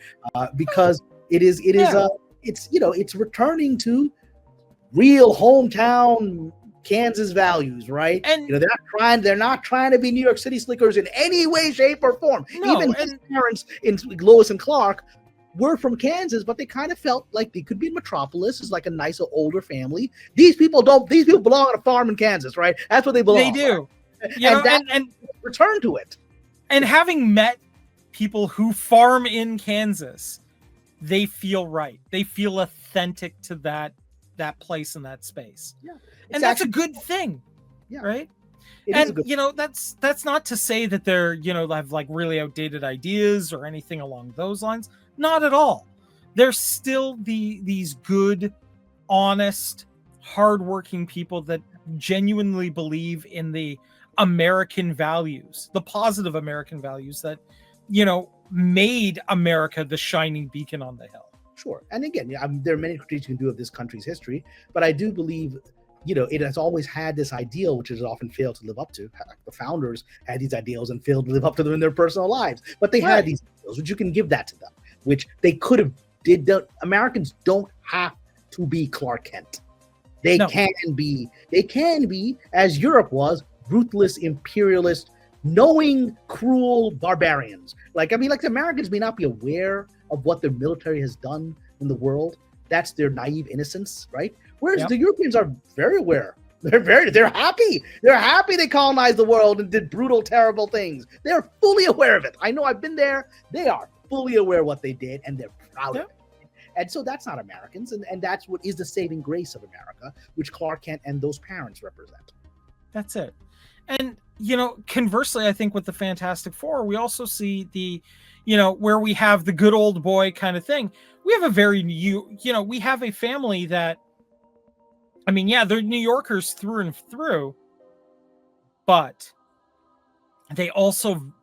because it's returning to real hometown Kansas values, right? And they're not trying to be New York City slickers in any way, shape, or form. No, even his parents in Lois and Clark were from Kansas, but they kind of felt like they could be in Metropolis as like a nicer older family. These people belong on a farm in Kansas, right? That's what they belong. They do. Right? And return to it. And having met people who farm in Kansas, they feel right. They feel authentic to that place and that space. Yeah. And that's a good thing. Yeah. Right? And that's not to say that they're, have like really outdated ideas or anything along those lines. Not at all. They're still these good, honest, hardworking people that genuinely believe in the American values, the positive American values that, made America the shining beacon on the hill. Sure. And again, there are many critiques you can do of this country's history, but I do believe, it has always had this ideal, which has often failed to live up to. The founders had these ideals and failed to live up to them in their personal lives, but they had these ideals, which you can give that to them, which they could have did. Americans don't have to be Clark Kent. They can be, as Europe was, ruthless, imperialist, knowing, cruel barbarians. The Americans may not be aware of what their military has done in the world. That's their naive innocence, right? Whereas the Europeans are very aware. They're happy. They're happy they colonized the world and did brutal, terrible things. They're fully aware of it. I know I've been there. They are fully aware of what they did, and they're proud of it. And so that's not Americans, and that's what is the saving grace of America, which Clark Kent and those parents represent. That's it. And, you know, conversely, I think with the Fantastic Four, we also see the, you know, where we have the good old boy kind of thing. We have a very we have a family that, I mean, yeah, they're New Yorkers through and through, but they also,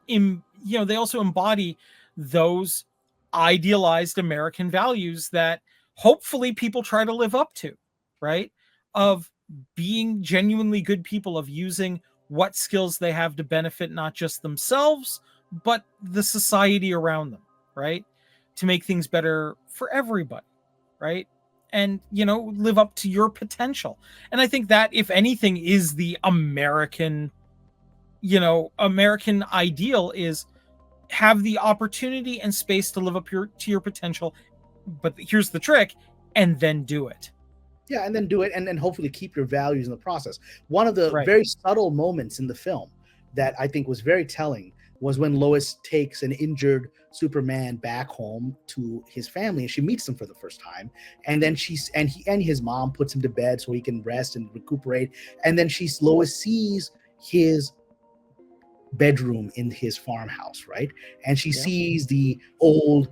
they also embody those idealized American values that hopefully people try to live up to, right? Of being genuinely good people, of using what skills they have to benefit not just themselves, but the society around them, right? To make things better for everybody, right? And, you know, live up to your potential. And I think that, if anything, is the American, American ideal, is have the opportunity and space to live up to your potential. But here's the trick, and then do it. Yeah, and then do it, and then hopefully keep your values in the process. One of the very subtle moments in the film that I think was very telling was when Lois takes an injured Superman back home to his family, and she meets them for the first time. And then his mom puts him to bed so he can rest and recuperate. And then Lois sees his bedroom in his farmhouse, right? And she sees the old,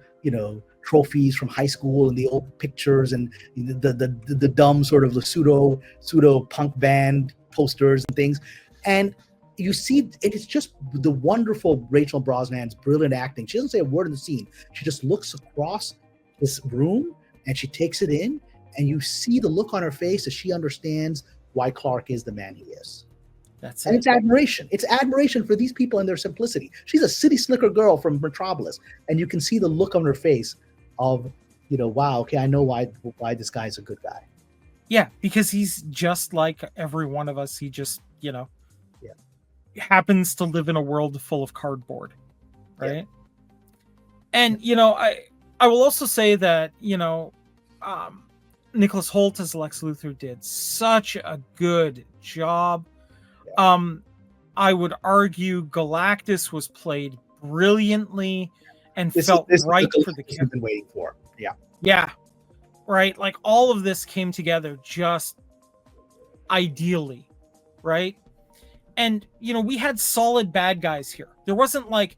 trophies from high school and the old pictures and the dumb sort of the pseudo punk band posters and things. And you see, it is just the wonderful Rachel Brosnan's brilliant acting. She doesn't say a word in the scene. She just looks across this room and she takes it in, and you see the look on her face as she understands why Clark is the man he is. That's and it's admiration. It's admiration for these people and their simplicity. She's a city slicker girl from Metropolis, and you can see the look on her face of, wow, okay, I know why this guy's a good guy. Yeah, because he's just like every one of us. He just, happens to live in a world full of cardboard, right? Yeah. And, I will also say that, Nicholas Hoult as Lex Luthor did such a good job. Yeah. I would argue Galactus was played brilliantly and felt right for the character. Been waiting for. Yeah, right. Like, all of this came together just ideally, right? And we had solid bad guys here. There wasn't like,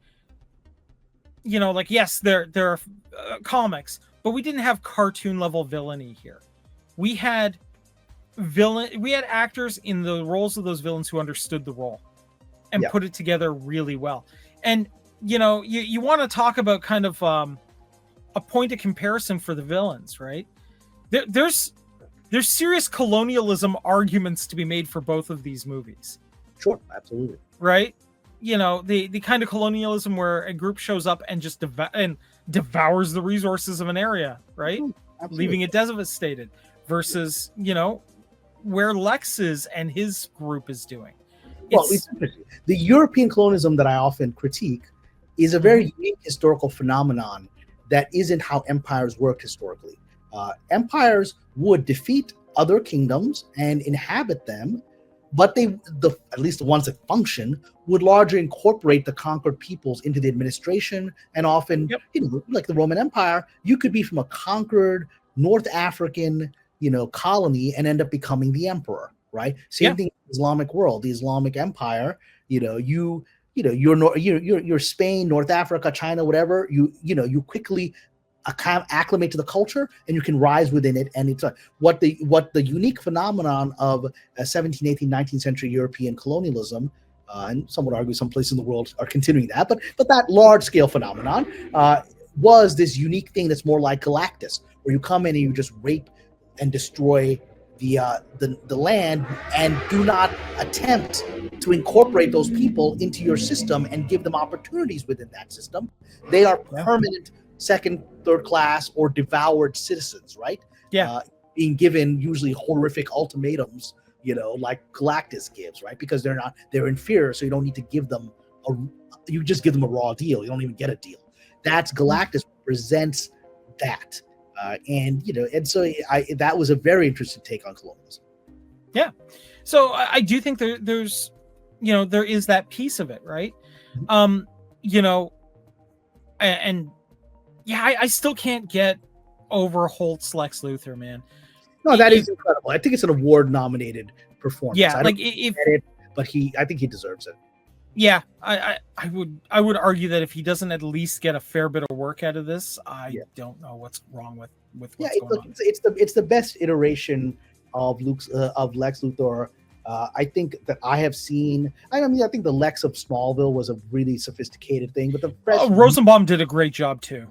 yes, there are comics, but we didn't have cartoon level villainy here. We had actors in the roles of those villains who understood the role and put it together really well. And you want to talk about kind of a point of comparison for the villains, right? There's serious colonialism arguments to be made for both of these movies. Sure, absolutely. Right? The kind of colonialism where a group shows up and just devours the resources of an area, right? Absolutely. Leaving it devastated, versus, where Lex is and his group is doing. It's interesting. The European colonialism that I often critique is a very unique historical phenomenon that isn't how empires worked historically. Empires would defeat other kingdoms and inhabit them, but at least the ones that function, would largely incorporate the conquered peoples into the administration. And often, like the Roman Empire, you could be from a conquered North African, colony and end up becoming the emperor, right? Same thing in the Islamic world, the Islamic Empire. You're Spain, North Africa, China, whatever. You quickly acclimate to the culture, and you can rise within it. And it's what the unique phenomenon of 17th, 18th, 19th century European colonialism, and some would argue some places in the world are continuing that, but that large scale phenomenon was this unique thing that's more like Galactus, where you come in and you just rape and destroy the land, and do not attempt to incorporate those people into your system and give them opportunities within that system. They are permanent second, third class, or devoured citizens, right? Yeah. Being given usually horrific ultimatums, like Galactus gives, right? Because they're inferior, so you don't need to give them you just give them a raw deal. You don't even get a deal. That's Galactus represents that. And so that was a very interesting take on colonialism. Yeah. So I do think there's, there is that piece of it, right? I still can't get over Holt's Lex Luthor, man. No, that is incredible. I think it's an award-nominated performance. Yeah, I like don't if get it, but I think he deserves it. yeah, I would argue that if he doesn't at least get a fair bit of work out of this, I don't know what's wrong with what's going on. It's the best iteration of Lex Luthor. I think that I have seen. I think the Lex of Smallville was a really sophisticated thing, but the Rosenbaum did a great job too.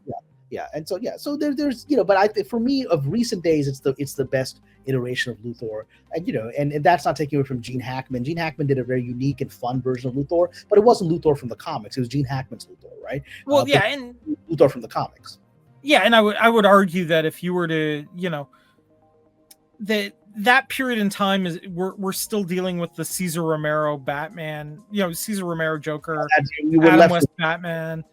Yeah, and so there's but for me of recent days, it's the best iteration of Luthor, and and that's not taking away from Gene Hackman. Gene Hackman did a very unique and fun version of Luthor, but it wasn't Luthor from the comics. It was Gene Hackman's Luthor, right? Well, and Luthor from the comics. Yeah, and I would argue that if you were to, that period in time is we're still dealing with the Cesar Romero Batman, Cesar Romero Joker, Adam West Batman.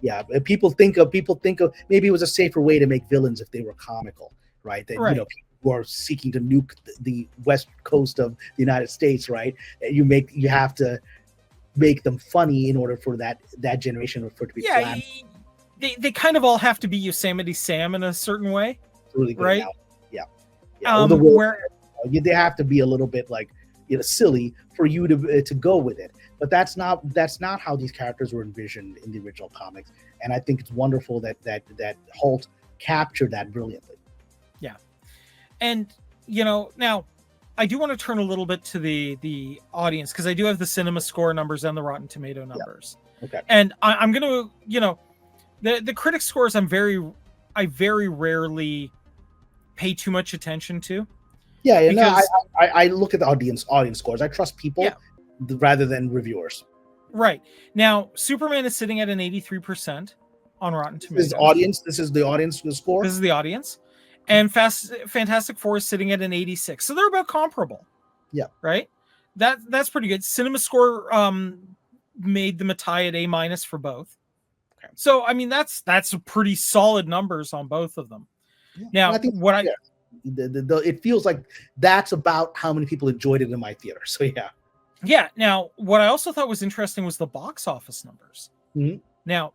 Yeah. People think of maybe it was a safer way to make villains if they were comical, right? That people who are seeking to nuke the west coast of the United States, right? You have to make them funny in order for that generation for it to be flat. They kind of all have to be Yosemite Sam in a certain way, really good, right? Yeah. They have to be a little bit like silly for you to go with it. But that's not how these characters were envisioned in the original comics, and I think it's wonderful that Holt captured that brilliantly. Yeah, and now I do want to turn a little bit to the audience, because I do have the Cinema Score numbers and the Rotten Tomato numbers. Yeah. Okay, and I'm going to the critic scores I very rarely pay too much attention to. Yeah, because I look at the audience scores. I trust people. Yeah. Rather than reviewers. Right. Now, Superman is sitting at an 83% on Rotten Tomatoes. This is the audience score? This is the audience. And Fantastic Four is sitting at an 86. So they're about comparable. Yeah. Right? That's pretty good. Cinema Score made them a tie at A- for both. Okay. So, I mean, that's pretty solid numbers on both of them. Yeah. Now, it feels like that's about how many people enjoyed it in my theater. So, yeah. Yeah. Now, what I also thought was interesting was the box office numbers. Mm-hmm. Now,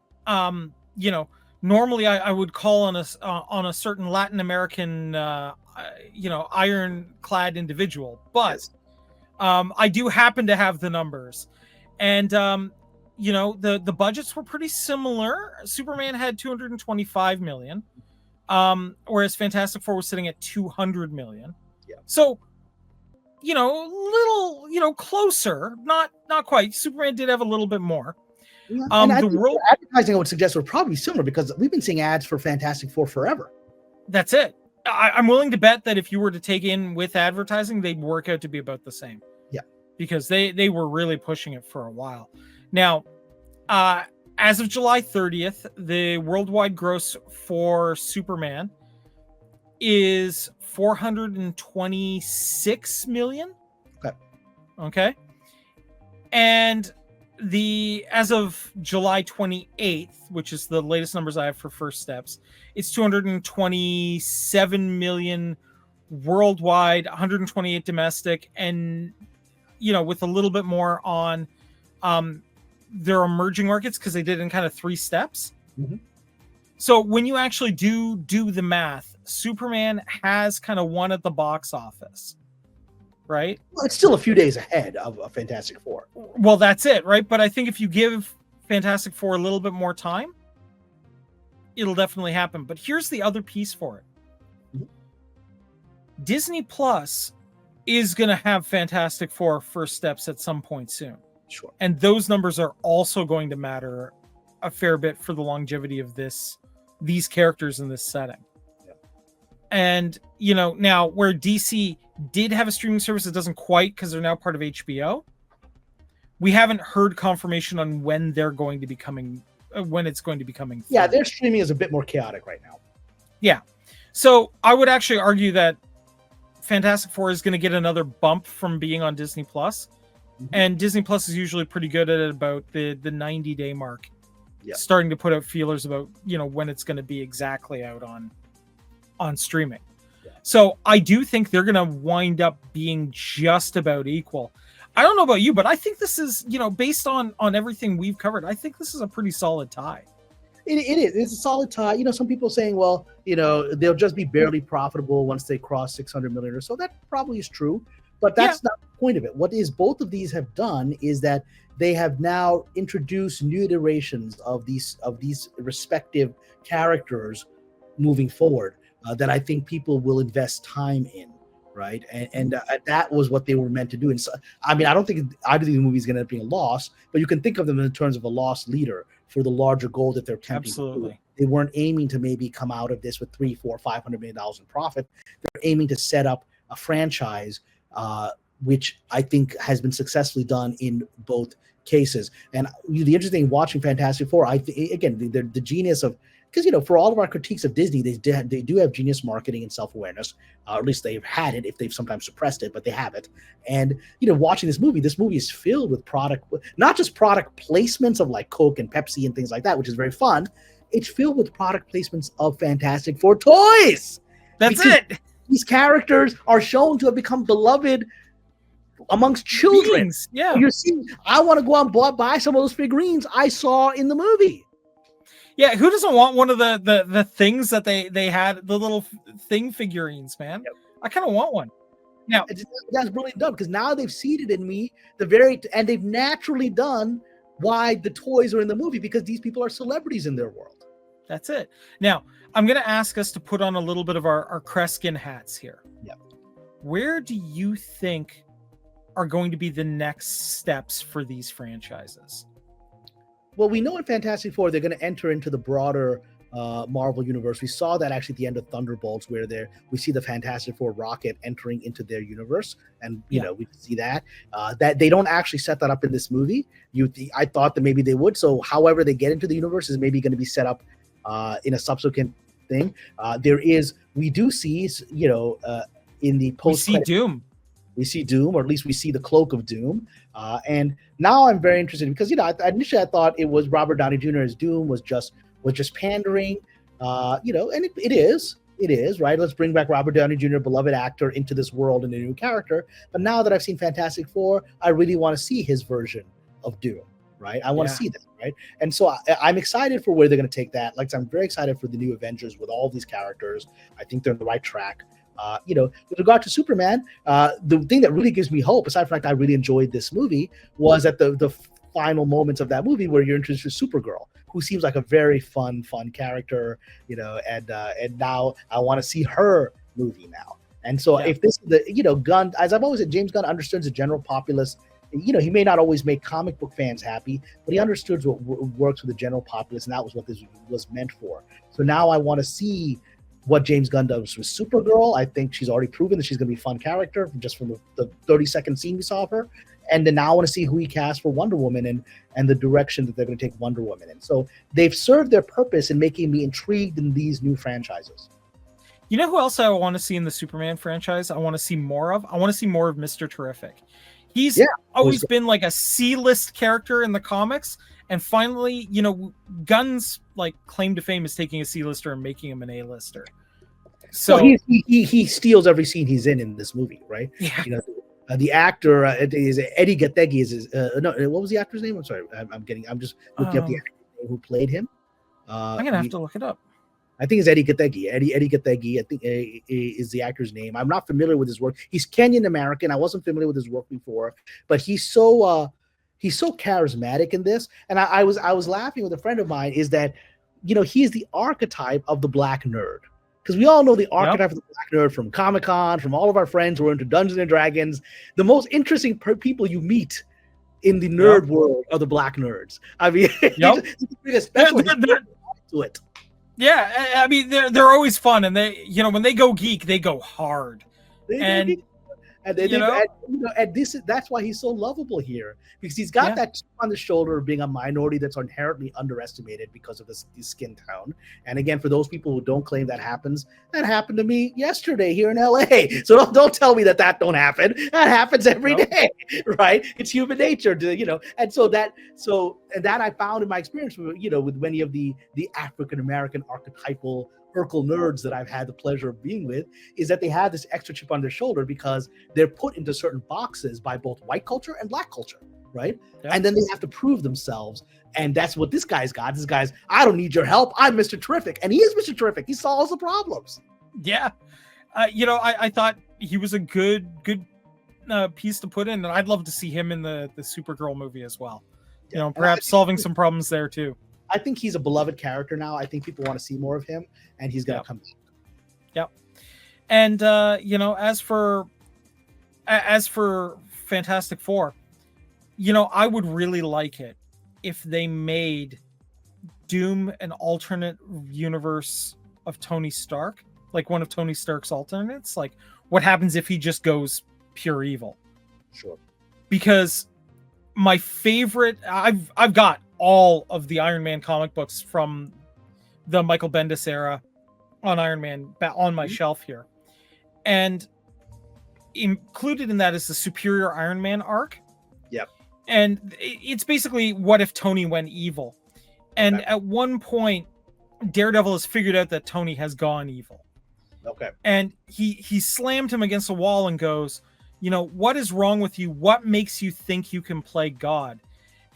normally I would call on a certain Latin American, ironclad individual, but I do happen to have the numbers, and the budgets were pretty similar. Superman had 225 million, whereas Fantastic Four was sitting at 200 million. Yeah. So, little, closer, not quite. Superman did have a little bit more. Yeah. The advertising I would suggest would probably be similar, because we've been seeing ads for Fantastic Four forever. That's it. I'm willing to bet that if you were to take in with advertising, they'd work out to be about the same. Yeah, because they were really pushing it for a while. Now, as of July 30th, the worldwide gross for Superman is 426 million. Okay. And as of July 28th, which is the latest numbers I have for First Steps, it's 227 million worldwide, 128 domestic, and with a little bit more on their emerging markets, because they did in kind of 3 steps. Mm-hmm. So when you actually do the math, Superman has kind of won at the box office, right? Well, it's still a few days ahead of Fantastic Four. Well, that's it, right? But I think if you give Fantastic Four a little bit more time, it'll definitely happen. But here's the other piece for it. Mm-hmm. Disney Plus is going to have Fantastic Four First Steps at some point soon. Sure. And those numbers are also going to matter a fair bit for the longevity of these characters in this setting. Yeah. And, now where DC did have a streaming service that doesn't quite, because they're now part of HBO, we haven't heard confirmation on when they're going to be coming, when it's going to be coming through. Yeah, their streaming is a bit more chaotic right now. Yeah. So I would actually argue that Fantastic Four is going to get another bump from being on Disney Plus. Mm-hmm. And Disney Plus is usually pretty good at about the 90-day mark. Yeah. Starting to put out feelers about, when it's going to be exactly out on streaming. Yeah. So I do think they're going to wind up being just about equal. I don't know about you, but I think this is, based on everything we've covered, I think this is a pretty solid tie. It is. It's a solid tie. You know, some people saying, well, you know, they'll just be barely profitable once they cross 600 million or so. That probably is true, but that's not the point of it. What is both of these have done is that they have now introduced new iterations of these respective characters moving forward that I think people will invest time in. Right. And that was what they were meant to do. And so, I mean, I don't think either of these movies are going to end up being a loss, but you can think of them in terms of a lost leader for the larger goal that they're attempting to do. They weren't aiming to maybe come out of this with $300, $400, $500 million in profit. They're aiming to set up a franchise, which I think has been successfully done in both cases. And the interesting watching Fantastic Four, again, the genius of, because, you know, for all of our critiques of Disney, they do have genius marketing and self-awareness, or at least they've had it, if they've sometimes suppressed it, but they have it. And, you know, watching this movie is filled with product, not just product placements of like Coke and Pepsi and things like that, which is very fun. It's filled with product placements of Fantastic Four toys. That's it. These characters are shown to have become beloved amongst children. Beings. Yeah. You're seeing, I want to go out and buy some of those figurines I saw in the movie. Yeah, who doesn't want one of the things that they had, the little thing figurines, man? Yep. I kind of want one. Now that's brilliant done, because now they've seeded in me and they've naturally done why the toys are in the movie, because these people are celebrities in their world. That's it. Now I'm going to ask us to put on a little bit of our Kreskin hats here. Yep. Where do you think are going to be the next steps for these franchises? Well, we know in Fantastic Four they're going to enter into the broader Marvel universe. We saw that actually at the end of Thunderbolts, where we see the Fantastic Four rocket entering into their universe, and you know, we see that they don't actually set that up in this movie. I thought that maybe they would. So, however they get into the universe is maybe going to be set up in a subsequent thing. We do see, you know, in the post. We see Doom. We see Doom, or at least we see the cloak of Doom. And now I'm very interested, because, you know, initially I thought it was Robert Downey Jr. as Doom was just pandering, you know, and it is, right? Let's bring back Robert Downey Jr., beloved actor, into this world and a new character. But now that I've seen Fantastic Four, I really want to see his version of Doom, right? I want to see that, right? And so I'm excited for where they're going to take that. Like, I'm very excited for the new Avengers with all these characters. I think they're on the right track. You know, with regard to Superman, the thing that really gives me hope, aside from the fact I really enjoyed this movie, was at the final moments of that movie where you're introduced to Supergirl, who seems like a very fun character, you know, and now I want to see her movie now. And so if this, you know, Gunn, as I've always said, James Gunn understands the general populace. You know, he may not always make comic book fans happy, but he understood what works with the general populace, and that was what this was meant for. So now I want to see what James Gunn does with Supergirl. I think she's already proven that she's going to be a fun character just from the 30-second scene we saw of her. And then now I want to see who he cast for Wonder Woman and the direction that they're going to take Wonder Woman in. So they've served their purpose in making me intrigued in these new franchises. You know who else I want to see in the Superman franchise? I want to see more of? I want to see more of Mr. Terrific. He's always been like a C-list character in the comics. And finally, you know, Gunn's like claim to fame is taking a C-lister and making him an A-lister. So well, he steals every scene he's in this movie, right? Yeah. You know, the actor is Eddie Gattegi. No, what was the actor's name? I'm sorry, I'm just looking up the actor who played him. I'm gonna have to look it up. I think it's Eddie Gattegi. Eddie Gattegi, I think, is the actor's name. I'm not familiar with his work. He's Kenyan American. I wasn't familiar with his work before, but he's so charismatic in this. And I was laughing with a friend of mine, is that, you know, he's the archetype of the black nerd. Because we all know the archetype of the black nerd from Comic-Con, from all of our friends who are into Dungeons and Dragons. The most interesting people you meet in the nerd world are the black nerds. I mean, especially to it. Yeah, I mean, they're always fun, and they, you know, when they go geek, they go hard. That's why he's so lovable here, because he's got that chip on the shoulder of being a minority that's inherently underestimated because of his skin tone. And again, for those people who don't claim that happened to me yesterday here in LA. So don't tell me that don't happen. That happens every day, right? It's human nature to, you know. And that I found in my experience, you know, with many of the African American archetypal Urkel nerds that I've had the pleasure of being with, is that they have this extra chip on their shoulder because they're put into certain boxes by both white culture and black culture, right? Yep. And then they have to prove themselves. And that's what this guy's got. This guy's, I don't need your help. I'm Mr. Terrific. And he is Mr. Terrific. He solves the problems. Yeah. I thought he was a good piece to put in, and I'd love to see him in the Supergirl movie as well. Yeah. Perhaps solving some problems there too. I think he's a beloved character now. I think people want to see more of him, and he's going to come back. Yep. And as for Fantastic Four, I would really like it if they made Doom an alternate universe of Tony Stark, like one of Tony Stark's alternates. Like, what happens if he just goes pure evil? Sure. Because my favorite, I've got all of the Iron Man comic books from the Michael Bendis era on Iron Man on my shelf here, and included in that is the Superior Iron Man arc. Yep. And it's basically what if Tony went evil. And at one point, Daredevil has figured out that Tony has gone evil. Okay. And he slammed him against a wall and goes, what is wrong with you? What makes you think you can play God?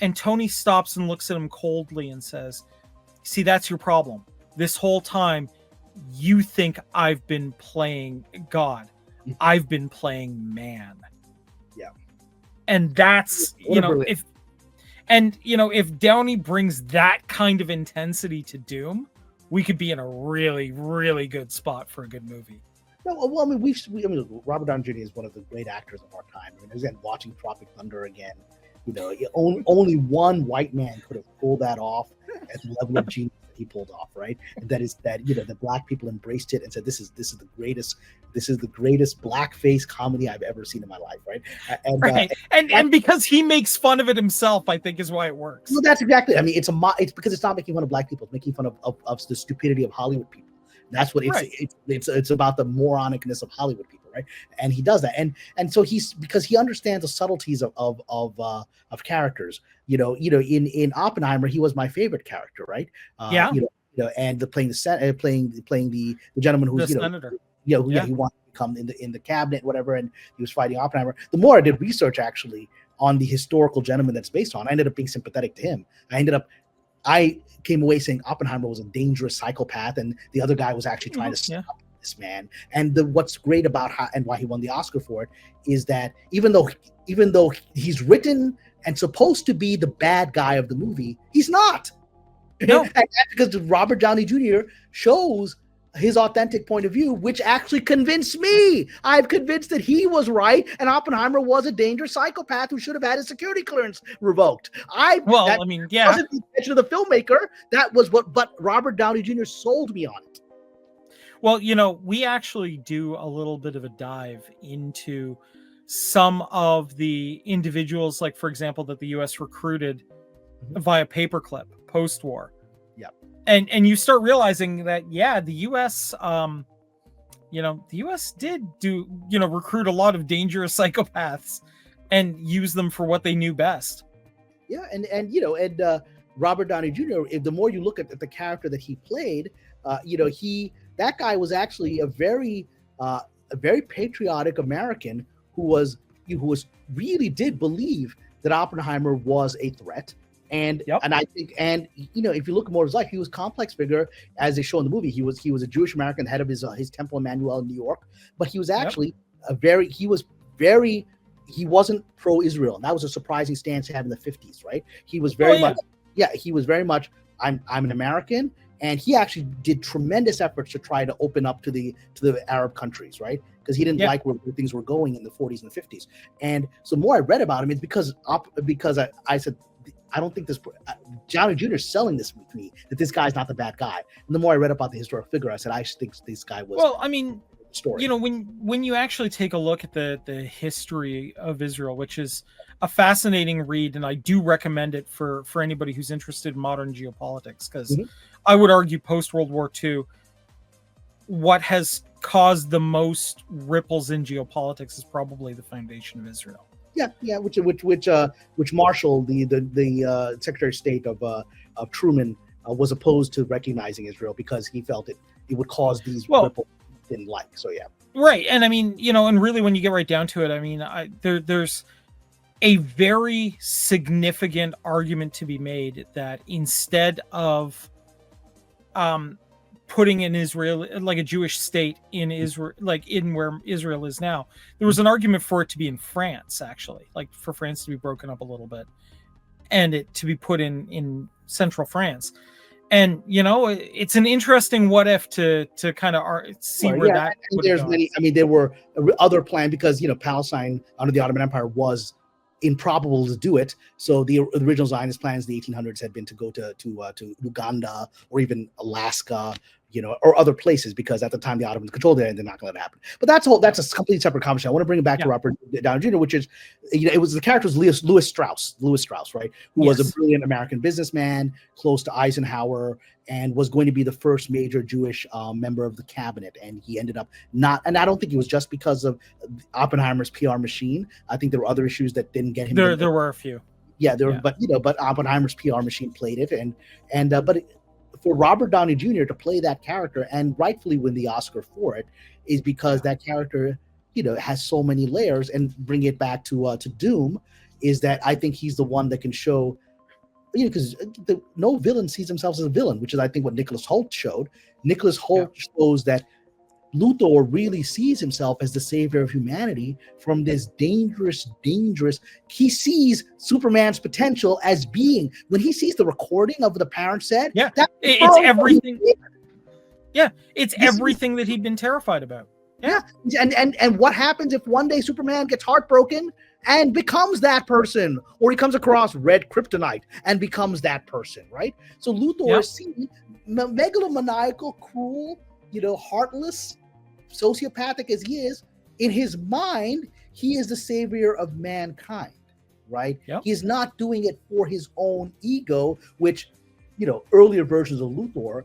And Tony stops and looks at him coldly and says, see, that's your problem. This whole time, you think I've been playing God. I've been playing man. Yeah. And that's, if Downey brings that kind of intensity to Doom, we could be in a really, really good spot for a good movie. No, well, I mean, Robert Downey Jr. is one of the great actors of our time. I mean, again, watching Tropic Thunder again, only one white man could have pulled that off at the level of genius that he pulled off, right? And that is that the black people embraced it and said, this is the greatest blackface comedy I've ever seen in my life, right? And right. And because he makes fun of it himself, I think is why it works. Well, that's exactly. I mean, it's because it's not making fun of black people; it's making fun of the stupidity of Hollywood people. That's what it's about, the moronicness of Hollywood people, right? And he does that, and so because he understands the subtleties of characters. In Oppenheimer, he was my favorite character, right? And playing the gentleman who's the senator. He wanted to become in the cabinet, whatever, and he was fighting Oppenheimer. The more I did research actually on the historical gentleman that's based on, I ended up being sympathetic to him. I came away saying Oppenheimer was a dangerous psychopath, and the other guy was actually trying to stop this man. And what's great about and why he won the Oscar for it is that even though he's written and supposed to be the bad guy of the movie, he's not. No. And that's because Robert Downey Jr. shows his authentic point of view, which actually convinced me. I'm convinced that he was right, and Oppenheimer was a dangerous psychopath who should have had his security clearance revoked. Wasn't the intention of the filmmaker. That was but Robert Downey Jr. sold me on it. Well, we actually do a little bit of a dive into some of the individuals, like, for example, that the U.S. recruited via paperclip post-war. And you start realizing that, the U.S., the U.S. did recruit a lot of dangerous psychopaths and use them for what they knew best. Yeah, and Robert Downey Jr., the more you look at the character that he played, that guy was actually a very patriotic American who really did believe that Oppenheimer was a threat. And I think, if you look more at his life, he was a complex figure, as they show in the movie. He was a Jewish American, head of his Temple Emmanuel in New York, but he was actually he wasn't pro-Israel, and that was a surprising stance to have in the 50s, right? He was very much I'm an American, and he actually did tremendous efforts to try to open up to the Arab countries, right? Because he didn't like where things were going in the 40s and the 50s. And so the more I read about him, it's because I said, I don't think Downey Jr. is selling this with me, that this guy's not the bad guy. And the more I read about the historic figure, I said, I think this guy was. Well, I mean, story. When you actually take a look at the history of Israel, which is a fascinating read, and I do recommend it for anybody who's interested in modern geopolitics, because I would argue post-World War II, what has caused the most ripples in geopolitics is probably the foundation of Israel. Yeah, which Marshall, the Secretary of State of Truman, was opposed to recognizing Israel because he felt it would cause these ripples he didn't like. So yeah, right. And I mean, and really, when you get right down to it, I mean, there's a very significant argument to be made that instead of putting an Israel, like a Jewish state in Israel, like in where Israel is now, there was an argument for it to be in France, actually, like for France to be broken up a little bit and it to be put in central France. And it's an interesting what if to kind of see where that would there's go. many. I mean, there were other plans because Palestine under the Ottoman Empire was improbable to do it. So the original Zionist plans in the 1800s had been to go to Uganda or even Alaska, or other places, because at the time the Ottomans controlled it and they're not going to let it happen. But that's a completely separate conversation. I want to bring it back to Robert Downey Jr., which is, it was the character was Louis Strauss, right? Who was a brilliant American businessman, close to Eisenhower, and was going to be the first major Jewish member of the cabinet. And he ended up not, and I don't think it was just because of Oppenheimer's PR machine. I think there were other issues that didn't get him. There were a few. Yeah, but Oppenheimer's PR machine played it, but for Robert Downey Jr. to play that character and rightfully win the Oscar for it is because that character, has so many layers. And bring it back to Doom, is that I think he's the one that can show, because no villain sees themselves as a villain, which is I think what Nicholas Hoult showed. Nicholas Hoult shows that Luthor really sees himself as the savior of humanity from this dangerous. He sees Superman's potential as being, when he sees the recording of the parent said, it's everything. Yeah, it's everything that he'd been terrified about. Yeah, and what happens if one day Superman gets heartbroken and becomes that person, or he comes across red kryptonite and becomes that person, right? So Luthor is seen megalomaniacal, cruel, heartless, sociopathic as he is. In his mind, he is the savior of mankind, right? He is not doing it for his own ego, which, earlier versions of Luthor,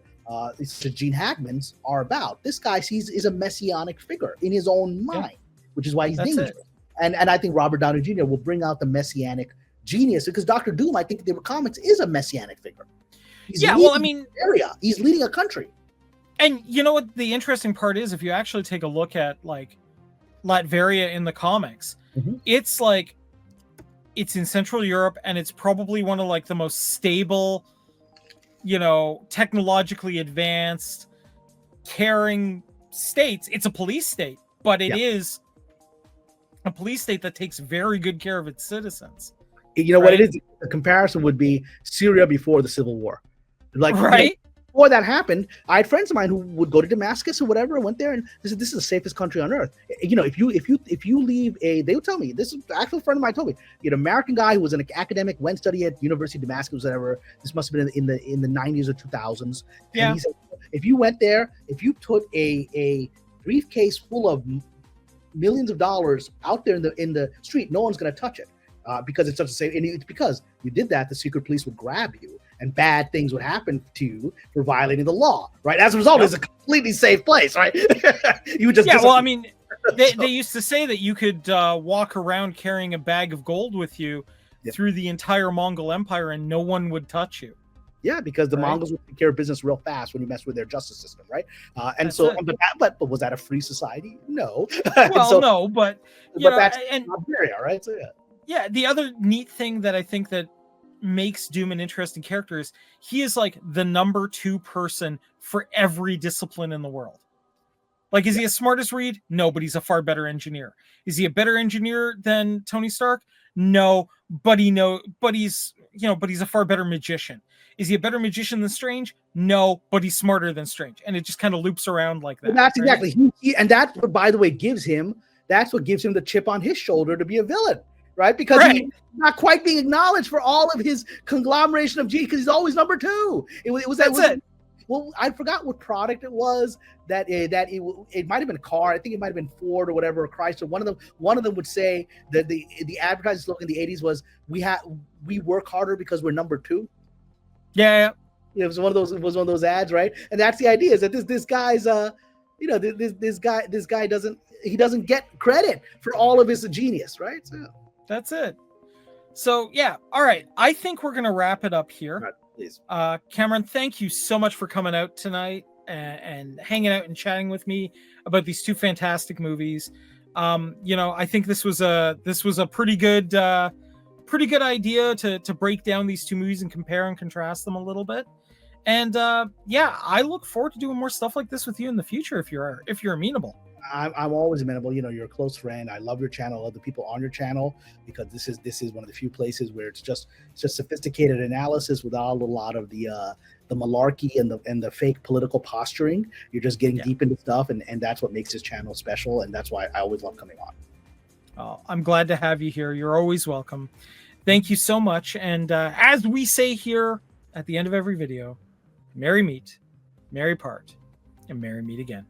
Gene Hackman's, are about. This guy is a messianic figure in his own mind, which is why he's dangerous. And I think Robert Downey Jr. will bring out the messianic genius, because Dr. Doom, I think the comics, is a messianic figure. He's leading a country. And you know what the interesting part is, if you actually take a look at like Latveria in the comics, it's like it's in Central Europe, and it's probably one of like the most stable, technologically advanced, caring states. It's a police state, but it is a police state that takes very good care of its citizens. What it is? The comparison would be Syria before the Civil War. Before that happened, I had friends of mine who would go to Damascus or whatever, and went there, and they said, "This is the safest country on earth." If you leave they would tell me, this is an actual friend of mine told me, an American guy who was an academic, went study at University of Damascus, whatever. This must have been in the 90s or 2000s. Yeah. And he said, if you went there, if you put a briefcase full of millions of dollars out there in the street, no one's going to touch it. Because it's such a safe, and it's because you did that, the secret police would grab you, and bad things would happen to you for violating the law, right? As a result, it's a completely safe place, right? You would just they used to say that you could walk around carrying a bag of gold with you through the entire Mongol Empire, and no one would touch you. Yeah, because the Mongols would take care of business real fast when you mess with their justice system, right? But was that a free society? No. Well, no, but that's Siberia, right? So yeah, the other neat thing that I think that makes Doom an interesting character is he is like the number 2 person for every discipline in the world. Like, is he as smart as Reed? No, but he's a far better engineer. Is he a better engineer than Tony Stark? No, but he's a far better magician. Is he a better magician than Strange? No, but he's smarter than Strange. And it just kind of loops around like that. And that's exactly, and that's what, by the way, gives him the chip on his shoulder to be a villain. Right, because he's not quite being acknowledged for all of his conglomeration of genius, because he's always number 2. Well, I forgot what product it was that it might have been a car. I think it might have been Ford or whatever, or Chrysler. One of them would say that the advertising slogan in the 80s was we work harder because we're number 2. Yeah. It was one of those ads, right? And that's the idea, is that this guy's this guy doesn't get credit for all of his genius, right? So that's it. So yeah, all right. I think we're gonna wrap it up here. Right, please. Cameron, thank you so much for coming out tonight and hanging out and chatting with me about these 2 fantastic movies. I think this was a pretty good pretty good idea to break down these two movies and compare and contrast them a little bit. And yeah, I look forward to doing more stuff like this with you in the future if you're amenable. I'm always amenable. You know, you're a close friend. I love your channel. I love the people on your channel, because this is one of the few places where it's just sophisticated analysis without a lot of the malarkey and the fake political posturing. You're just getting deep into stuff, and that's what makes this channel special, and that's why I always love coming on. Oh, I'm glad to have you here. You're always welcome. Thank you so much. And as we say here at the end of every video, merry meet, merry part, and merry meet again.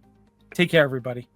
Take care, everybody.